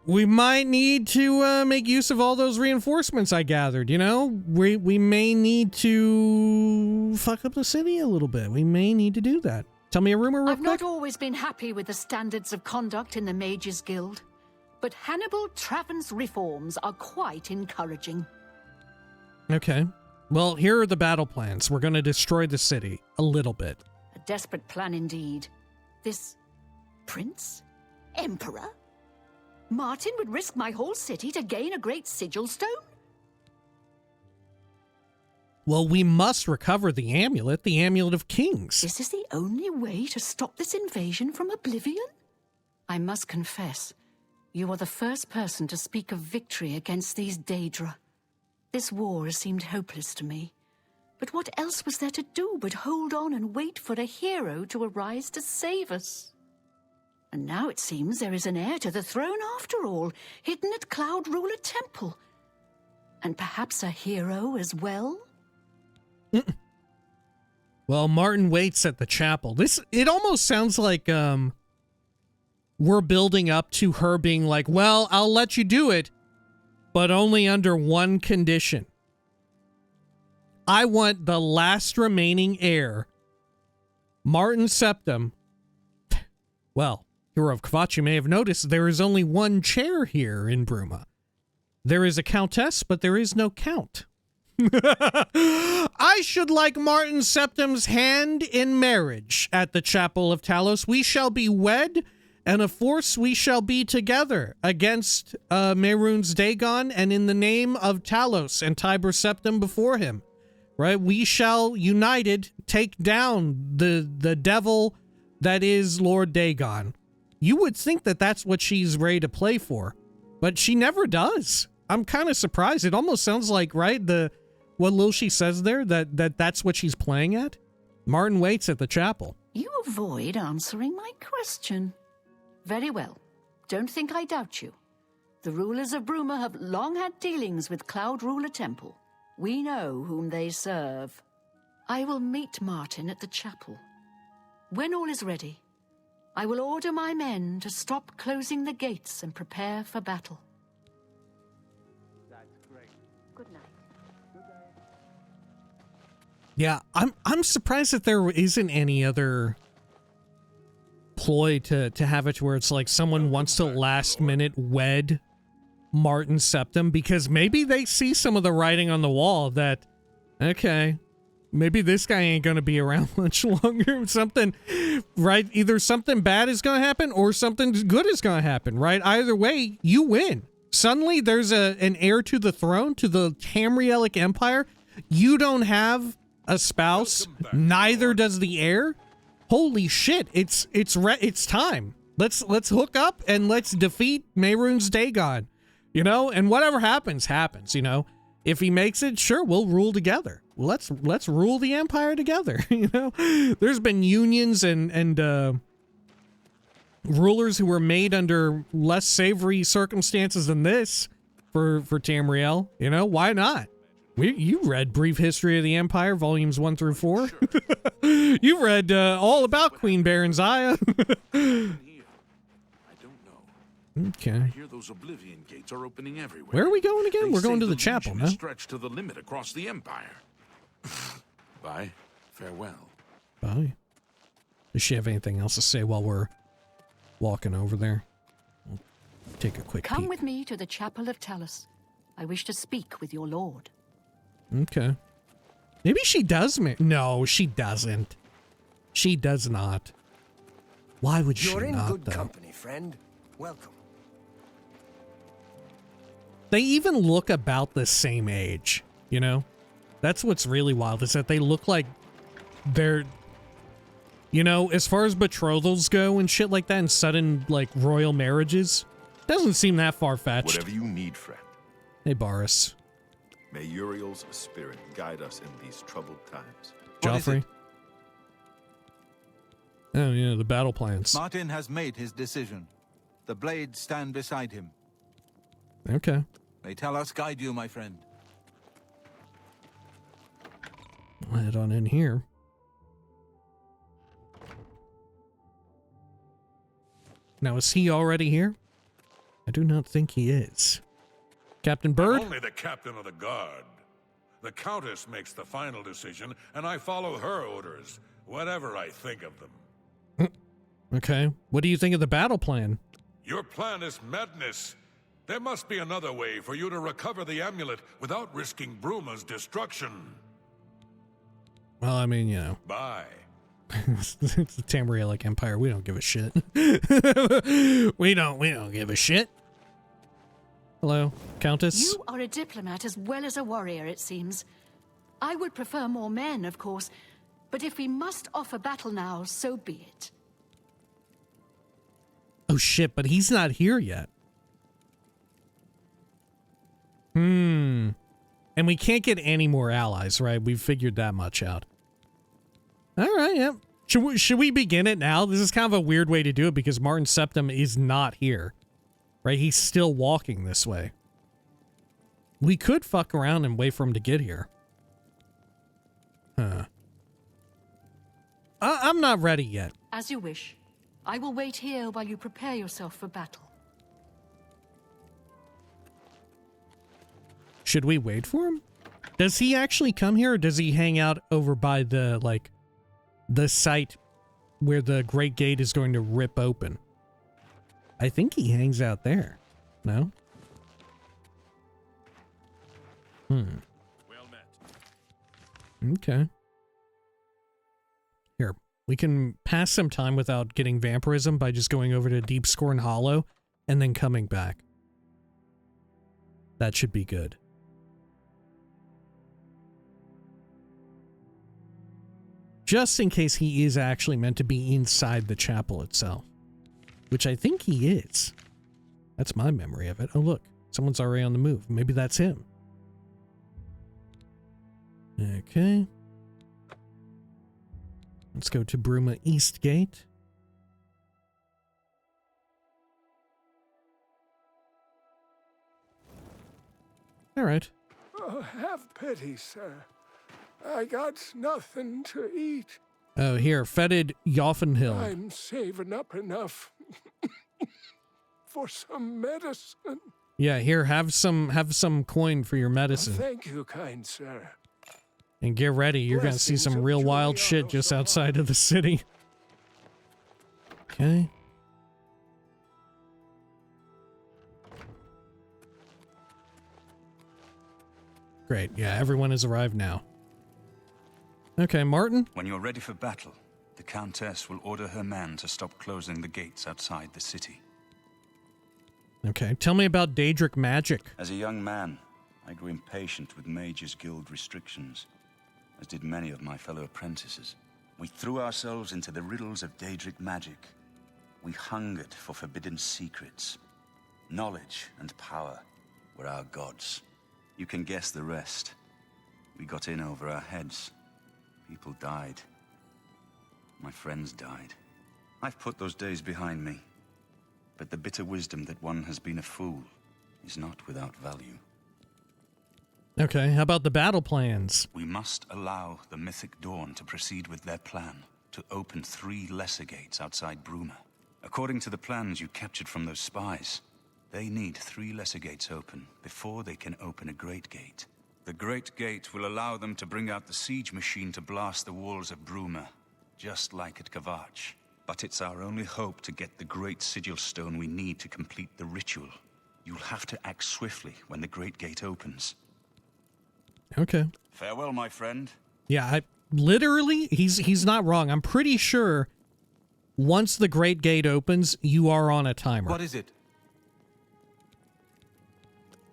S1: we might need to make use of all those reinforcements I gathered, you know? We may need to fuck up the city a little bit. We may need to do that. Tell me a rumor real
S6: I've
S1: quick.
S6: not always been happy with the standards of conduct in the Mages Guild, but Hannibal Travan's reforms are quite encouraging.
S1: Okay. Well, here are the battle plans. We're gonna destroy the city a little bit.
S6: A desperate plan indeed. This prince? Emperor? Martin would risk my whole city to gain a great sigil stone?
S1: Well, we must recover the Amulet of Kings.
S6: Is this the only way to stop this invasion from Oblivion? I must confess, you are the first person to speak of victory against these Daedra. This war has seemed hopeless to me. But what else was there to do but hold on and wait for a hero to arise to save us? And now it seems there is an heir to the throne after all, hidden at Cloud Ruler Temple. And perhaps a hero as well?
S1: Well, Martin waits at the chapel. It almost sounds like we're building up to her being like, well, I'll let you do it, but only under one condition. I want the last remaining heir, Martin Septim. Well, Hero of Kvatch, you may have noticed there is only one chair here in Bruma. There is a countess, but there is no count. I should like Martin Septim's hand in marriage at the Chapel of Talos. We shall be wed, and a force we shall be together against Mehrunes Dagon, and in the name of Talos and Tiber Septim before him. Right? We shall, united, take down the devil that is Lord Dagon. You would think that that's what she's ready to play for, but she never does. I'm kind of surprised. It almost sounds like, right, what little she says there, that's what she's playing at. Martin waits at the chapel.
S6: You avoid answering my question. Very well. Don't think I doubt you. The rulers of Bruma have long had dealings with Cloud Ruler Temple. We know whom they serve. I will meet Martin at the chapel. When all is ready, I will order my men to stop closing the gates and prepare for battle.
S5: That's great.
S6: Good night.
S1: Yeah, I'm surprised that there isn't any other ploy to have it to where it's like someone wants to last minute wed Martin Septim, because maybe they see some of the writing on the wall that, okay, maybe this guy ain't gonna be around much longer. Something, right? Either something bad is gonna happen or something good is gonna happen, right? Either way, you win. Suddenly, there's an heir to the throne, to the Tamrielic Empire. You don't have a spouse. Neither does the heir. Holy shit! It's time. Let's hook up and let's defeat Mehrunes Dagon. You know, and whatever happens, happens. You know, if he makes it, sure, we'll rule together. Let's rule the empire together. You know, there's been unions and rulers who were made under less savory circumstances than this for Tamriel. You know, why not? You read Brief History of the Empire, volumes 1 through 4. Sure. You read all about Queen Baronziah. Okay.
S7: I hear those Oblivion gates are opening everywhere.
S1: Where are we going again? We're going to the chapel, no?
S7: Stretched to the limit across the empire. Bye. Farewell.
S1: Bye. Does she have anything else to say while we're walking over there? We'll take a quick
S6: Come
S1: peek.
S6: with me to the chapel of Talus. I wish to speak with your lord.
S1: Okay. Maybe she does. No, she doesn't. She does not. Why would she not,
S8: You're in good
S1: though?
S8: company, friend. Welcome.
S1: They even look about the same age, you know? That's what's really wild, is that they look like they're, you know, as far as betrothals go and shit like that, and sudden, like, royal marriages, doesn't seem that far-fetched.
S2: Whatever you need, friend.
S1: Hey, Boris.
S2: May Uriel's spirit guide us in these troubled times.
S1: Joffrey. Oh, yeah, the battle plans.
S5: Martin has made his decision. The blades stand beside him.
S1: Okay.
S5: May Talus guide you, my friend.
S1: I'll head on in here. Now, is he already here? I do not think he is. Captain Bird?
S4: I'm only the captain of the guard. The Countess makes the final decision, and I follow her orders, whatever I think of them.
S1: Okay. What do you think of the battle plan?
S4: Your plan is madness. There must be another way for you to recover the amulet without risking Bruma's destruction.
S1: Well, I mean, you know.
S4: Bye.
S1: It's the Tamrielic Empire. We don't give a shit. we don't give a shit. Hello, Countess?
S6: You are a diplomat as well as a warrior, it seems. I would prefer more men, of course, but if we must offer battle now, so be it.
S1: Oh shit, but he's not here yet. And we can't get any more allies, right? We've figured that much out. Alright, yeah. Should we begin it now? This is kind of a weird way to do it because Martin Septim is not here. Right? He's still walking this way. We could fuck around and wait for him to get here. Huh. I'm not ready yet.
S6: As you wish. I will wait here while you prepare yourself for battle.
S1: Should we wait for him? Does he actually come here, or does he hang out over by the, like, the site where the Great Gate is going to rip open? I think he hangs out there. No? Well met. Okay. Here, we can pass some time without getting vampirism by just going over to Deep Scorn Hollow and then coming back. That should be good. Just in case he is actually meant to be inside the chapel itself. Which I think he is. That's my memory of it. Oh, look. Someone's already on the move. Maybe that's him. Okay. Let's go to Bruma East Gate. All right.
S9: Oh, have pity, sir. I got nothing to eat.
S1: Oh, here, fetid Joffenhill.
S9: I'm saving up enough for some medicine.
S1: Yeah, here, have some coin for your medicine.
S9: Thank you, kind sir.
S1: And get ready, you're gonna see some real wild shit just outside of the city. Okay. Great, yeah, everyone has arrived now. Okay, Martin?
S3: When you're ready for battle, the Countess will order her men to stop closing the gates outside the city.
S1: Okay, tell me about Daedric magic.
S3: As a young man, I grew impatient with Mages Guild restrictions, as did many of my fellow apprentices. We threw ourselves into the riddles of Daedric magic. We hungered for forbidden secrets. Knowledge and power were our gods. You can guess the rest. We got in over our heads. People died. My friends died. I've put those days behind me. But the bitter wisdom that one has been a fool is not without value.
S1: Okay, how about the battle plans?
S3: We must allow the Mythic Dawn to proceed with their plan to open 3 lesser gates outside Bruma. According to the plans you captured from those spies, they need 3 lesser gates open before they can open a Great Gate. The Great Gate will allow them to bring out the siege machine to blast the walls of Bruma, just like at Kavach. But it's our only hope to get the Great Sigil Stone we need to complete the ritual. You'll have to act swiftly when the Great Gate opens.
S1: Okay.
S3: Farewell, my friend.
S1: Yeah, literally, he's not wrong. I'm pretty sure once the Great Gate opens, you are on a timer.
S5: What is it?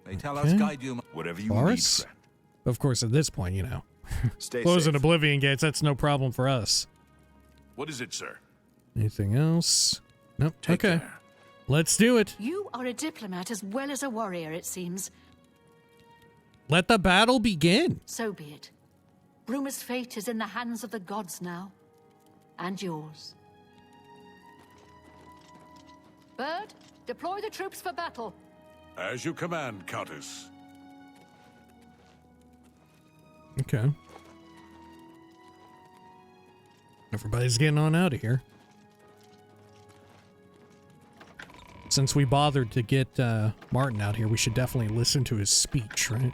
S5: They tell us guide you.
S2: Whatever you
S1: Boris?
S2: need, friend.
S1: Of course, at this point, you know.
S2: Stay
S1: Closing
S2: safe.
S1: Oblivion gates, that's no problem for us.
S7: What is it, sir?
S1: Anything else? Nope.
S7: Take
S1: Okay.
S7: care.
S1: Let's do it.
S6: You are a diplomat as well as a warrior, it seems.
S1: Let the battle begin.
S6: So be it. Bruma's fate is in the hands of the gods now. And yours. Bird, deploy the troops for battle.
S4: As you command, Countess.
S1: Okay. Everybody's getting on out of here. Since we bothered to get Martin out here, we should definitely listen to his speech, right?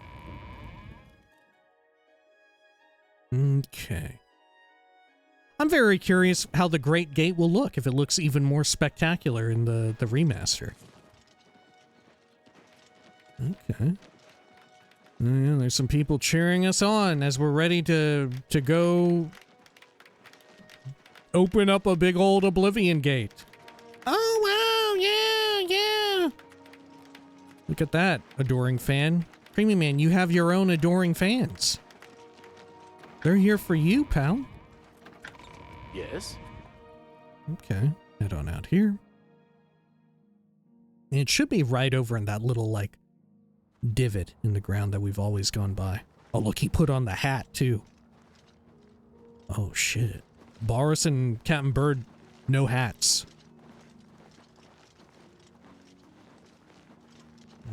S1: Okay. I'm very curious how the Great Gate will look, if it looks even more spectacular in the remaster. Okay. Yeah, there's some people cheering us on as we're ready to go open up a big old Oblivion gate. Oh, wow, yeah. Look at that, adoring fan. Creamy Man, you have your own adoring fans. They're here for you, pal.
S8: Yes?
S1: Okay, head on out here. And it should be right over in that little, like, divot in the ground that we've always gone by. Oh, look, he put on the hat, too. Oh, shit. Boris and Captain Bird, no hats.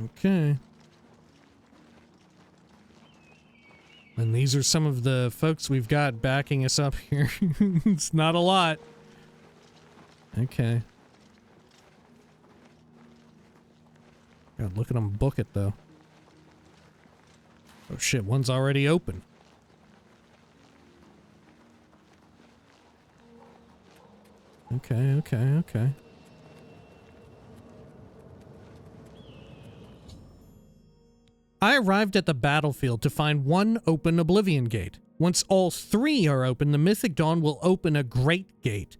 S1: Okay. And these are some of the folks we've got backing us up here. It's not a lot. Okay. God, look at them book it, though. Oh shit, one's already open. Okay. I arrived at the battlefield to find one open Oblivion gate. Once all 3 are open, the Mythic Dawn will open a Great Gate,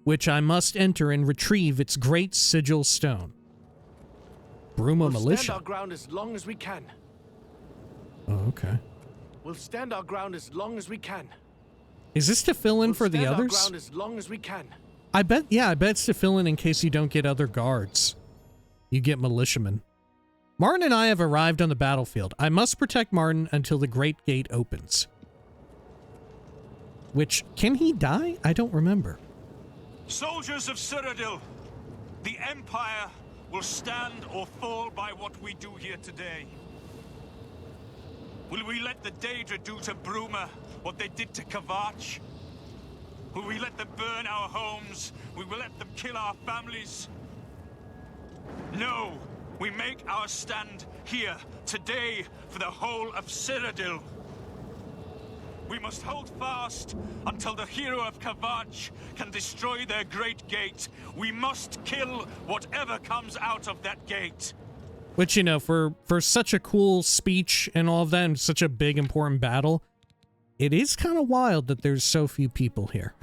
S1: which I must enter and retrieve its Great Sigil Stone. Bruma
S8: We'll
S1: Militia.
S8: stand our ground as long as we can.
S1: Oh, okay.
S8: We'll stand our ground as long as we can.
S1: Is this to fill in
S8: We'll
S1: for the
S8: stand our
S1: others?
S8: ground as long as we can.
S1: I bet it's to fill in case you don't get other guards. You get militiamen. Martin and I have arrived on the battlefield. I must protect Martin until the Great Gate opens. Which, can he die? I don't remember.
S3: Soldiers of Cyrodiil, the Empire will stand or fall by what we do here today. Will we let the Daedra do to Bruma what they did to Kavach? Will we let them burn our homes? Will we let them kill our families? No! We make our stand here, today, for the whole of Cyrodiil. We must hold fast until the hero of Kavach can destroy their great gate. We must kill whatever comes out of that gate.
S1: Which, you know, for such a cool speech and all of that, and such a big, important battle, it is kind of wild that there's so few people here.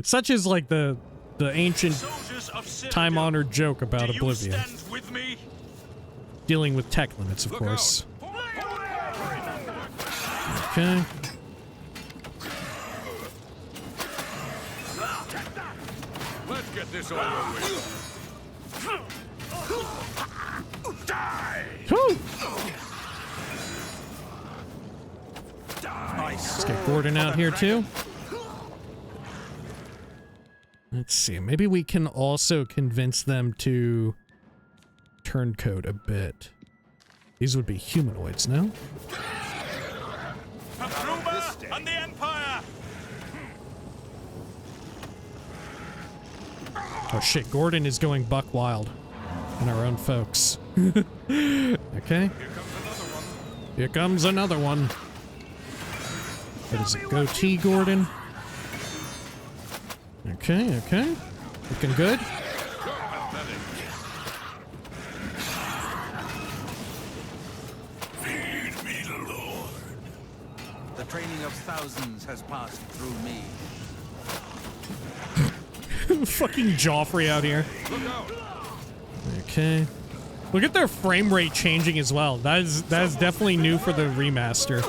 S1: Such as like the ancient time-honored joke about Oblivion.
S3: With me?
S1: Dealing with tech limits, of course. Okay.
S4: Let's get this over with. Die!
S1: Woo! Let's get Gordon out here too. Let's see, maybe we can also convince them to turncoat a bit. These would be humanoids, no?
S3: Bruma and the Empire!
S1: Oh shit, Gordon is going buck wild. And our own folks. Okay. Here comes another one. What is it, goatee Gordon? Okay, okay. Looking good.
S7: Feed me, Lord.
S5: The training of thousands has passed through me.
S1: Fucking Joffrey out here. Okay. Look at their frame rate changing as well. That is definitely new for the remaster.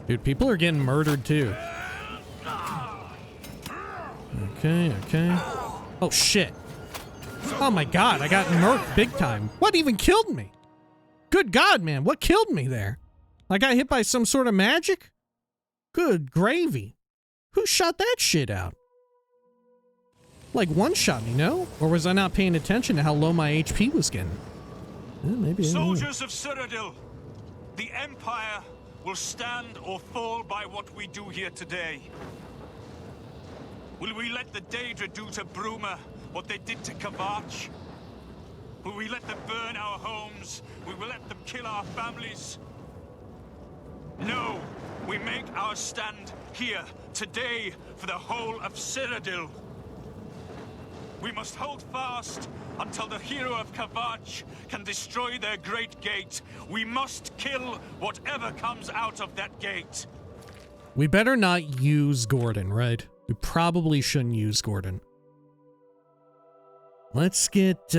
S1: Dude, people are getting murdered too. Okay, okay. Oh shit. Oh my god, I got murked big time. What even killed me? Good god, man, what killed me there? I got hit by some sort of magic? Good gravy. Who shot that shit out? Like one-shot me, no? Or was I not paying attention to how low my HP was getting? Maybe.
S3: Soldiers of Cyrodiil, the Empire will stand or fall by what we do here today. Will we let the Daedra do to Bruma what they did to Kavach? Will we let them burn our homes? Will we let them kill our families? No, we make our stand here today for the whole of Cyrodiil. We must hold fast until the hero of Kavach can destroy their great gate. We must kill whatever comes out of that gate.
S1: We better not use Gordon, right? We probably shouldn't use Gordon. Let's get,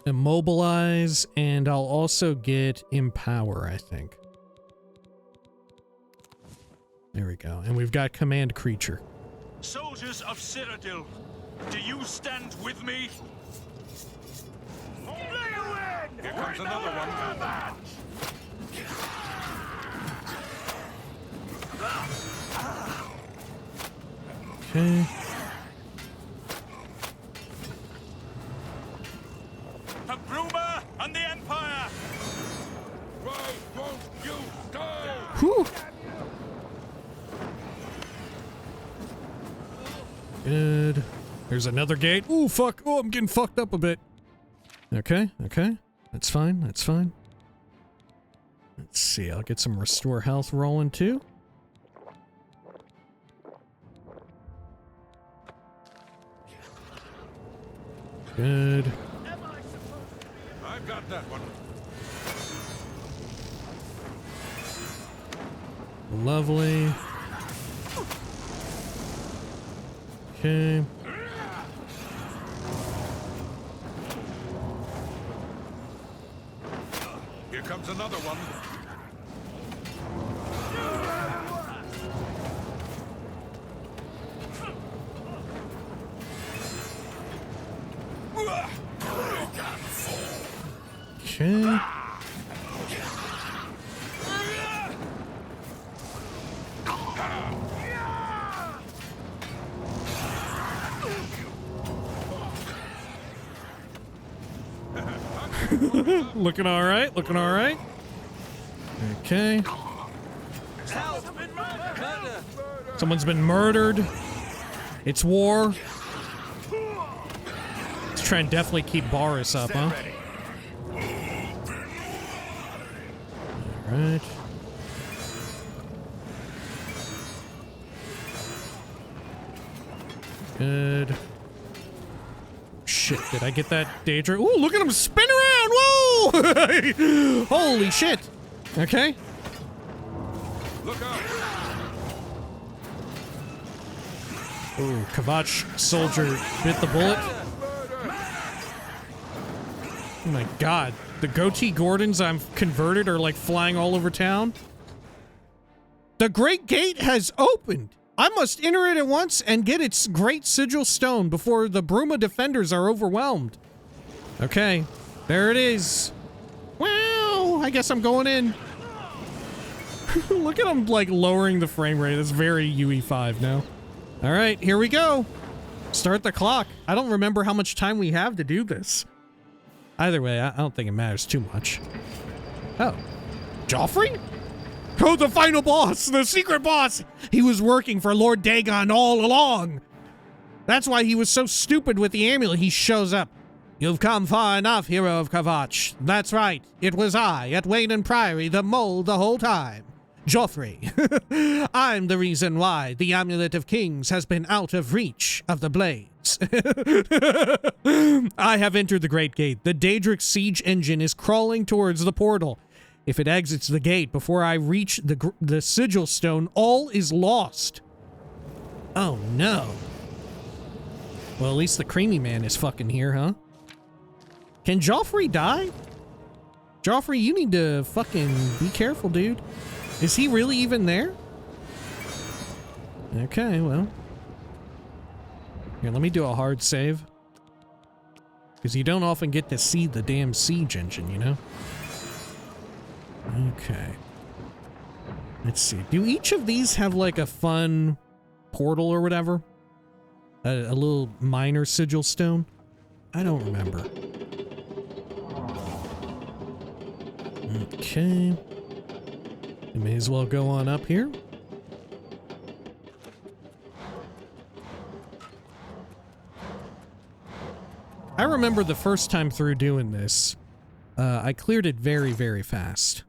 S1: Immobilize, and I'll also get Empower, I think. There we go. And we've got Command Creature.
S3: Soldiers of Cyrodiil, do you stand with me?
S4: Here comes another one.
S1: Okay.
S3: For Bruma and the Empire!
S4: Why won't you die?
S1: Whew. Good. There's another gate. Ooh, fuck. Oh, I'm getting fucked up a bit. Okay, okay. That's fine, that's fine. Let's see, I'll get some restore health rolling too. Good.
S4: I've got that one.
S1: Lovely. Okay.
S4: Here comes another one.
S1: Okay. Looking all right, looking all right. Okay. Someone's been murdered. It's war. Let's try and definitely keep Boris up, huh? All right. Good. Shit, did I get that Daedric? Ooh, look at him spin around! Whoa! Oh! Holy shit. Okay.
S4: Look out!
S1: Ooh, Kvatch soldier bit the bullet. Oh my god. The goatee Gordons I've converted are like flying all over town. The Great Gate has opened. I must enter it at once and get its great sigil stone before the Bruma defenders are overwhelmed. Okay, there it is. Wow, I guess I'm going in. Look at him like lowering the frame rate. It's very UE5 now. All right, here we go. Start the clock. I don't remember how much time we have to do this. Either way, I don't think it matters too much. Oh, Joffrey? Oh, the final boss, the secret boss. He was working for Lord Dagon all along. That's why he was so stupid with the amulet. He shows up. You've come far enough, hero of Kvatch. That's right. It was I at Welkynd Priory, the mole the whole time. Joffrey. I'm the reason why the Amulet of Kings has been out of reach of the blades. I have entered the Great Gate. The Daedric siege engine is crawling towards the portal. If it exits the gate before I reach the sigil stone, all is lost. Oh no. Well, at least the creamy man is fucking here, huh? Can Joffrey die? Joffrey, you need to fucking be careful, dude. Is he really even there? Okay, well. Here, let me do a hard save. Because you don't often get to see the damn siege engine, you know? Okay. Let's see. Do each of these have like a fun portal or whatever? A little minor sigil stone? I don't remember. Okay. You may as well go on up here. I remember the first time through doing this, I cleared it very, very fast.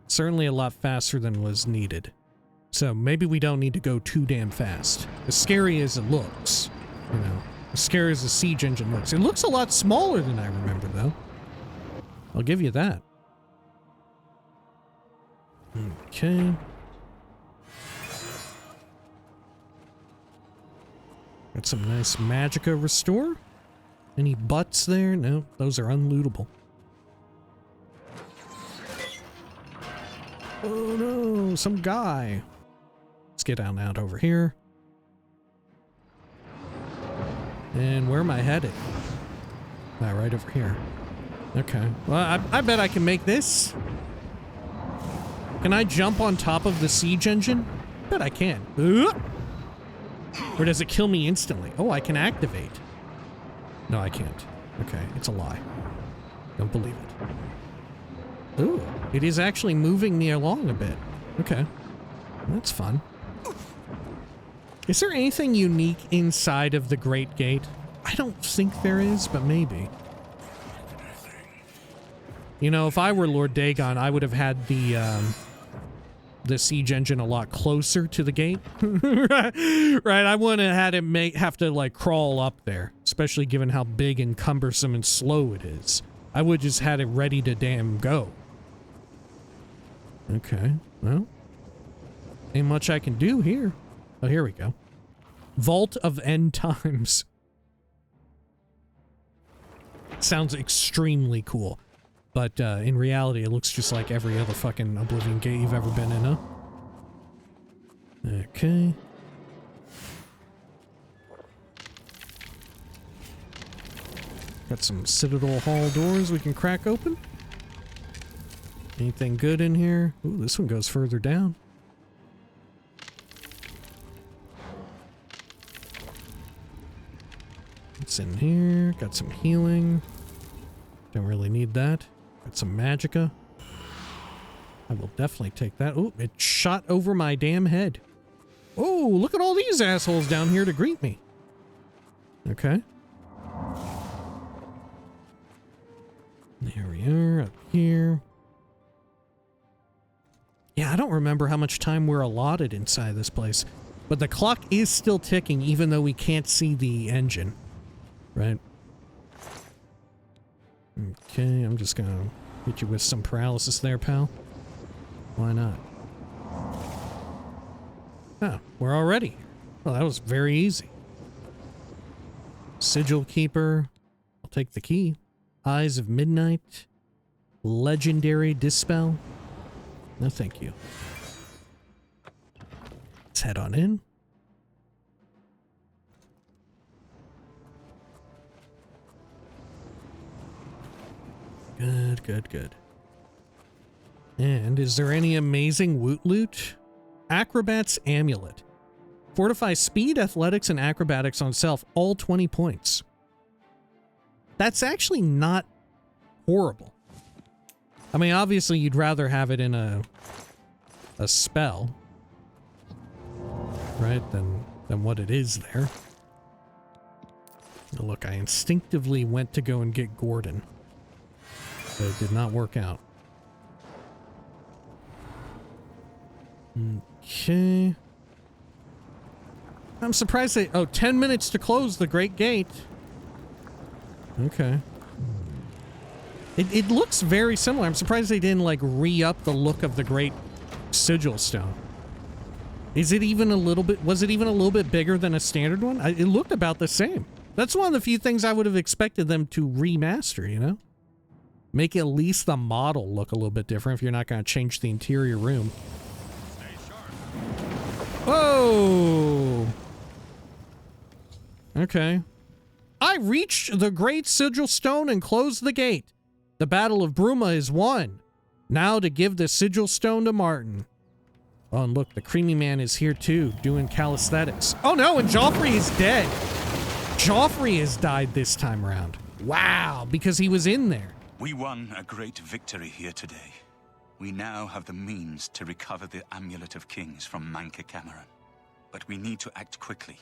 S1: Certainly a lot faster than was needed. So maybe we don't need to go too damn fast. As scary as it looks, you know, as scary as the siege engine looks. It looks a lot smaller than I remember, though. I'll give you that. Okay. Got some nice magicka restore. Any butts there? No, those are unlootable. Oh no, some guy. Let's get on out over here. And where am I headed? Ah, right over here. Okay. Well, I bet I can make this. Can I jump on top of the siege engine? I bet I can. Or does it kill me instantly? Oh, I can activate. No, I can't. Okay, it's a lie. Don't believe it. Ooh, it is actually moving me along a bit. Okay. That's fun. Is there anything unique inside of the Great Gate? I don't think there is, but maybe. You know, if I were Lord Dagon, I would have had the siege engine a lot closer to the gate. Right? I wouldn't have had it have to, like, crawl up there, especially given how big and cumbersome and slow it is. I would just had it ready to damn go. Okay, well, ain't much I can do here. Oh, here we go. Vault of End Times. Sounds extremely cool. But in reality, it looks just like every other fucking Oblivion gate you've ever been in, huh? Okay. Got some Citadel Hall doors we can crack open. Anything good in here? Ooh, this one goes further down. What's in here? Got some healing. Don't really need that. Got some magicka. I will definitely take that. Oh, it shot over my damn head. Oh, look at all these assholes down here to greet me. Okay. There we are, up here. Yeah, I don't remember how much time we're allotted inside this place. But the clock is still ticking, even though we can't see the engine. Right? Okay, I'm just gonna hit you with some paralysis there, pal. Why not? Oh, we're already here. Well, that was very easy. Sigil Keeper. I'll take the key. Eyes of Midnight. Legendary Dispel. No, thank you. Let's head on in. Good, good, good. And is there any amazing woot loot? Acrobat's Amulet. Fortify speed, athletics, and acrobatics on self, all 20 points. That's actually not horrible. I mean, obviously you'd rather have it in a spell, right, than what it is there. Look, I instinctively went to go and get Gordon, but it did not work out. Okay. I'm surprised they... Oh, 10 minutes to close the Great Gate. Okay. It looks very similar. I'm surprised they didn't, like, re-up the look of the Great Sigil Stone. Is it even a little bit... Was it even a little bit bigger than a standard one? It looked about the same. That's one of the few things I would have expected them to remaster, you know? Make at least the model look a little bit different if you're not going to change the interior room. Whoa! Okay. I reached the Great Sigil Stone and closed the gate. The Battle of Bruma is won. Now to give the Sigil Stone to Martin. Oh, and look, the Creamy Man is here too, doing calisthenics. Oh no, and Joffrey is dead. Joffrey has died this time around. Wow, because he was in there.
S3: We won a great victory here today. We now have the means to recover the Amulet of Kings from Manca Cameron. But we need to act quickly.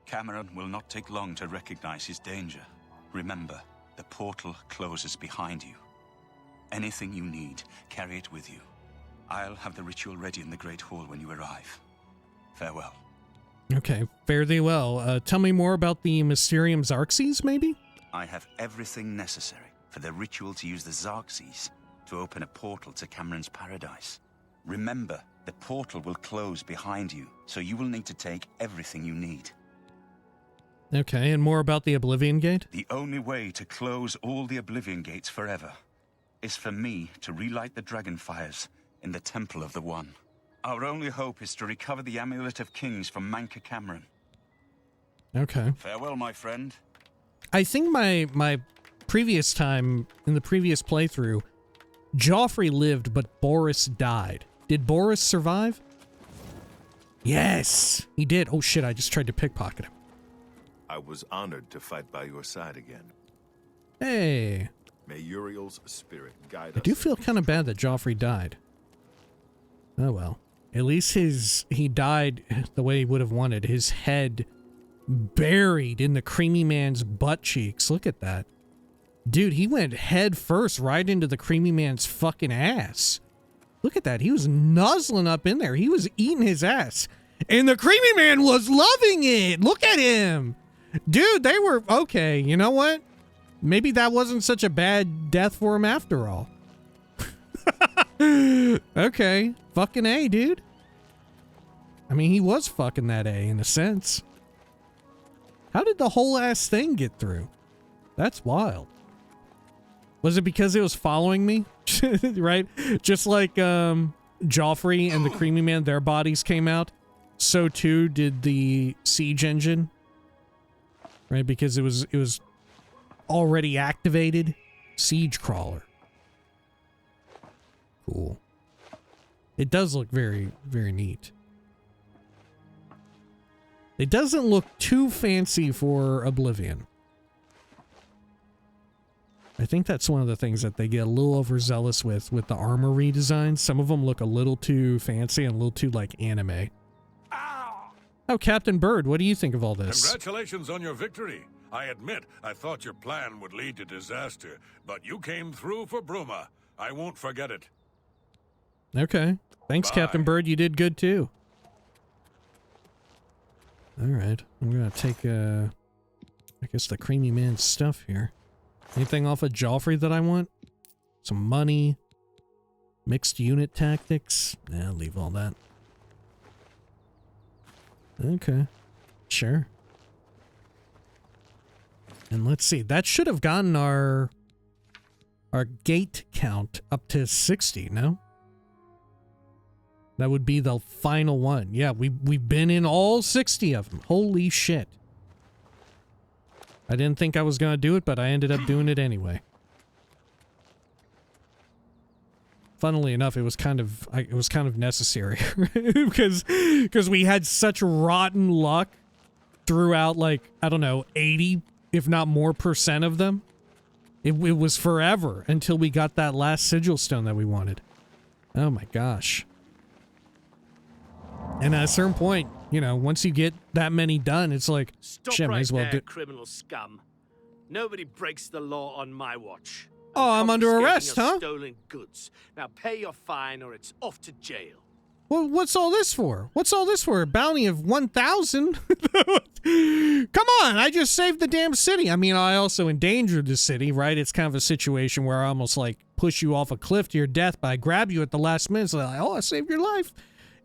S3: Cameron will not take long to recognize his danger. Remember, the portal closes behind you. Anything you need, carry it with you. I'll have the ritual ready in the Great Hall when you arrive. Farewell.
S1: Okay, fare thee well. Tell me more about the Mysterium Xarxes, maybe?
S3: I have everything necessary for the ritual to use the Xarxes to open a portal to Cameron's paradise. Remember, the portal will close behind you, so you will need to take everything you need.
S1: Okay, and more about the Oblivion Gate?
S3: The only way to close all the Oblivion Gates forever is for me to relight the dragon fires in the Temple of the One. Our only hope is to recover the Amulet of Kings from Manca Cameron.
S1: Okay.
S3: Farewell, my friend.
S1: I think my previous time, in the previous playthrough, Joffrey lived, but Boris died. Did Boris survive? Yes, he did. Oh shit, I just tried to pickpocket him.
S2: I was honored to fight by your side again.
S1: Hey.
S2: May Uriel's spirit guide us.
S1: I do feel kind of bad that Joffrey died. Oh well. At least he died the way he would have wanted. His head buried in the Creamy Man's butt cheeks. Look at that. Dude, he went head first right into the Creamy Man's fucking ass. Look at that. He was nuzzling up in there. He was eating his ass. And the Creamy Man was loving it. Look at him. Dude, they were... Okay, you know what? Maybe that wasn't such a bad death for him after all. Okay. Fucking A, dude. I mean, he was fucking that A in a sense. How did the whole ass thing get through? That's wild. Was it because it was following me? Right? Just like Joffrey and the Creamy Man, their bodies came out. So too did the siege engine. Right? Because it was already activated. Siege crawler. Cool. It does look very, very neat. It doesn't look too fancy for Oblivion. I think that's one of the things that they get a little overzealous with the armor redesigns. Some of them look a little too fancy and a little too like anime.
S4: Ow!
S1: Oh, Captain Bird, what do you think of all this?
S4: Congratulations on your victory. I admit, I thought your plan would lead to disaster, but you came through for Bruma. I won't forget it.
S1: Okay. Thanks,
S4: Bye.
S1: Captain Bird. You did good, too. All right. I'm going to take, I guess, the Creamy Man's stuff here. Anything off of Joffrey that I want? Some money. Mixed unit tactics. Yeah, leave all that. Okay. Sure. And let's see. That should have gotten our gate count up to 60, no? That would be the final one. Yeah, we've been in all 60 of them. Holy shit. I didn't think I was going to do it, but I ended up doing it anyway. Funnily enough, it was kind of necessary because we had such rotten luck throughout, like, I don't know, 80 if not more % of them. It was forever until we got that last sigil stone that we wanted. Oh my gosh. And at a certain point, you know, once you get that many done, it's like,
S8: Stop
S1: shit,
S8: right
S1: might as well
S8: there,
S1: do.
S8: criminal scum. Nobody breaks the law on my watch.
S1: Oh, I'm under arrest,
S8: Confiscating your
S1: huh?
S8: Stolen goods. Now pay your fine, or it's off to jail.
S1: Well, what's all this for? What's all this for? A bounty of 1,000? Come on, I just saved the damn city. I mean, I also endangered the city, right? It's kind of a situation where I almost, like, push you off a cliff to your death, but I grab you at the last minute. So like, oh, I saved your life.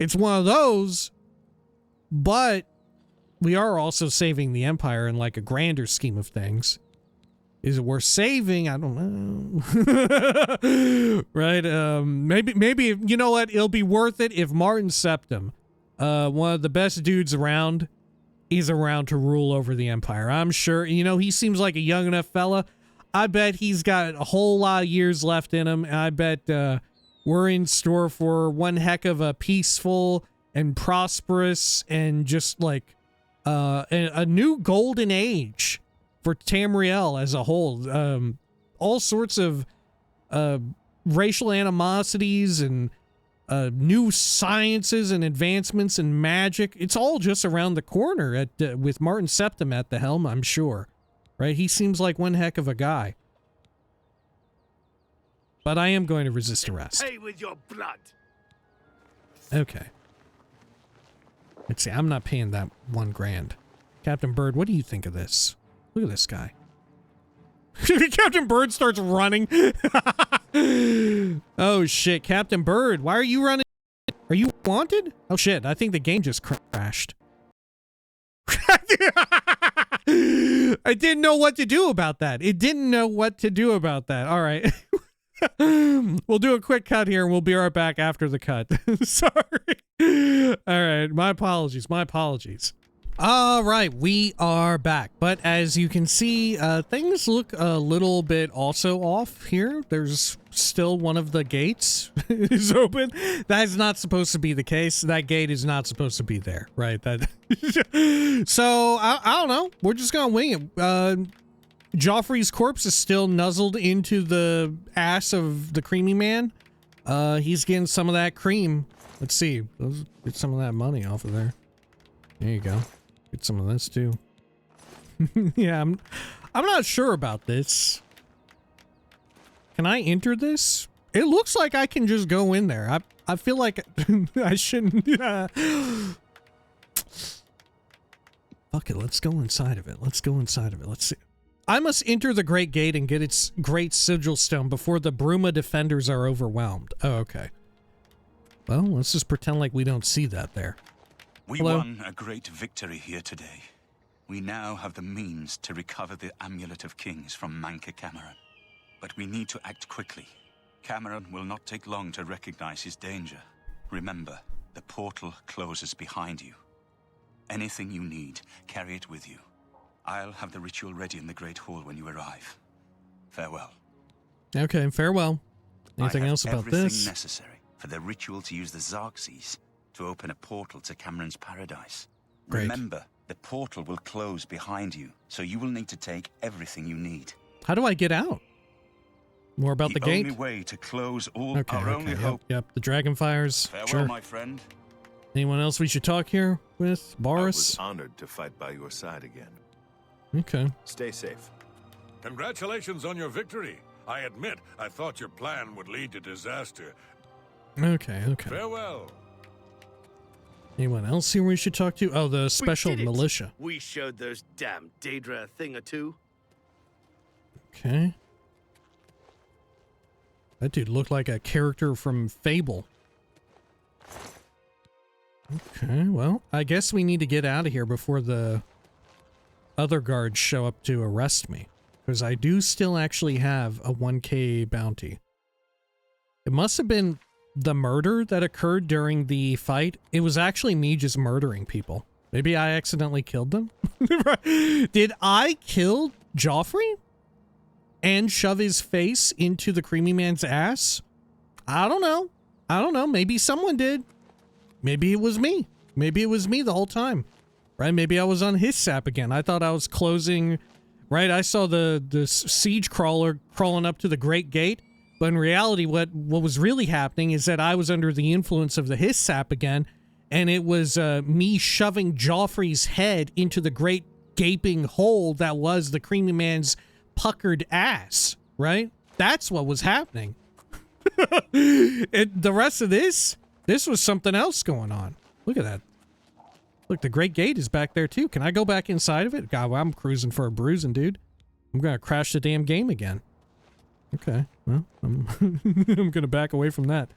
S1: It's one of those, but we are also saving the Empire in, like, a grander scheme of things. Is it worth saving? I don't know. Right? Maybe, you know what? It'll be worth it if Martin Septim, one of the best dudes around, is around to rule over the Empire. I'm sure, you know, he seems like a young enough fella. I bet he's got a whole lot of years left in him. And I bet, we're in store for one heck of a peaceful and prosperous and just like, a new golden age for Tamriel as a whole. All sorts of racial animosities and new sciences and advancements in magic. It's all just around the corner at with Martin Septim at the helm, I'm sure. Right? He seems like one heck of a guy. But I am going to resist arrest.
S8: Pay with your blood.
S1: Okay. Let's see. I'm not paying that $1 grand. Captain Bird, what do you think of this? Look at this guy. Captain Bird starts running. Oh shit, Captain Bird, why are you running? Are you wanted? Oh shit, I think the game just crashed. I didn't know what to do about that. It didn't know what to do about that. All right. We'll do a quick cut here and we'll be right back after the cut. Sorry. All right, my apologies. My apologies. All right, we are back. But as you can see, things look a little bit also off here. There's still one of the gates is open. That is not supposed to be the case. That gate is not supposed to be there, right? That. So, I don't know. We're just going to wing it. Joffrey's corpse is still nuzzled into the ass of the creamy man. He's getting some of that cream. Let's see. Let's get some of that money off of there. There you go. Get some of this too. Yeah, I'm not sure about this. Can I enter this? It looks like I can just go in there. I feel like I shouldn't. Fuck it, let's go inside of it. Let's go inside of it. Let's see. I must enter the Great Gate and get its great sigil stone before the Bruma defenders are overwhelmed. Oh, okay. Well, let's just pretend like we don't see that there.
S3: We won a great victory here today. We now have the means to recover the Amulet of Kings from Manca Cameron. But we need to act quickly. Cameron will not take long to recognize his danger. Remember, the portal closes behind you. Anything you need, carry it with you. I'll have the ritual ready in the Great Hall when you arrive. Farewell.
S1: Okay, farewell. Anything else about this?
S3: Everything necessary for the ritual to use the Xarxes to open a portal to Cameron's paradise.
S1: Great.
S3: Remember, the portal will close behind you, so you will need to take everything you need.
S1: How do I get out? More about the gate?
S3: The only way to close all
S1: Okay,
S3: our only
S1: yep,
S3: hope.
S1: Yep, the Dragonfires.
S3: Farewell,
S1: Sure.
S3: my friend.
S1: Anyone else we should talk here with?
S2: I
S1: Boris?
S2: was honored to fight by your side again.
S1: Okay.
S2: Stay safe.
S4: Congratulations on your victory. I admit, I thought your plan would lead to disaster.
S1: Okay, okay.
S4: Farewell.
S1: Anyone else here we should talk to? Oh, the special
S8: We did it.
S1: militia.
S8: We showed those damn Daedra a thing or two.
S1: Okay. That dude looked like a character from Fable. Okay, well, I guess we need to get out of here before the other guards show up to arrest me. Because I do still actually have a 1K bounty. It must have been the murder that occurred during the fight. It was actually me just murdering people. Maybe I accidentally killed them? Did I kill Joffrey? And shove his face into the creamy man's ass? I don't know. I don't know. Maybe someone did. Maybe it was me. Maybe it was me the whole time. Right? Maybe I was on his sap again. I thought I was closing... Right? I saw the siege crawler crawling up to the Great Gate. But in reality, what was really happening is that I was under the influence of the hiss sap again. And it was me shoving Joffrey's head into the great gaping hole that was the creamy man's puckered ass, right? That's what was happening. The rest of this was something else going on. Look at that. Look, the Great Gate is back there too. Can I go back inside of it? God, well, I'm cruising for a bruising, dude. I'm gonna crash the damn game again. Okay, well, I'm, I'm gonna back away from that.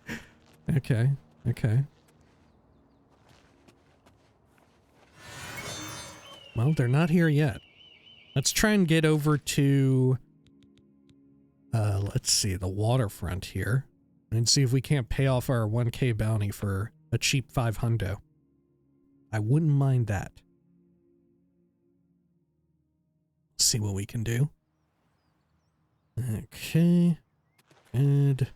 S1: Okay, okay. Well, they're not here yet. Let's try and get over to, let's see, the waterfront here. And see if we can't pay off our 1K bounty for a cheap 500. I wouldn't mind that. See what we can do. Okay. And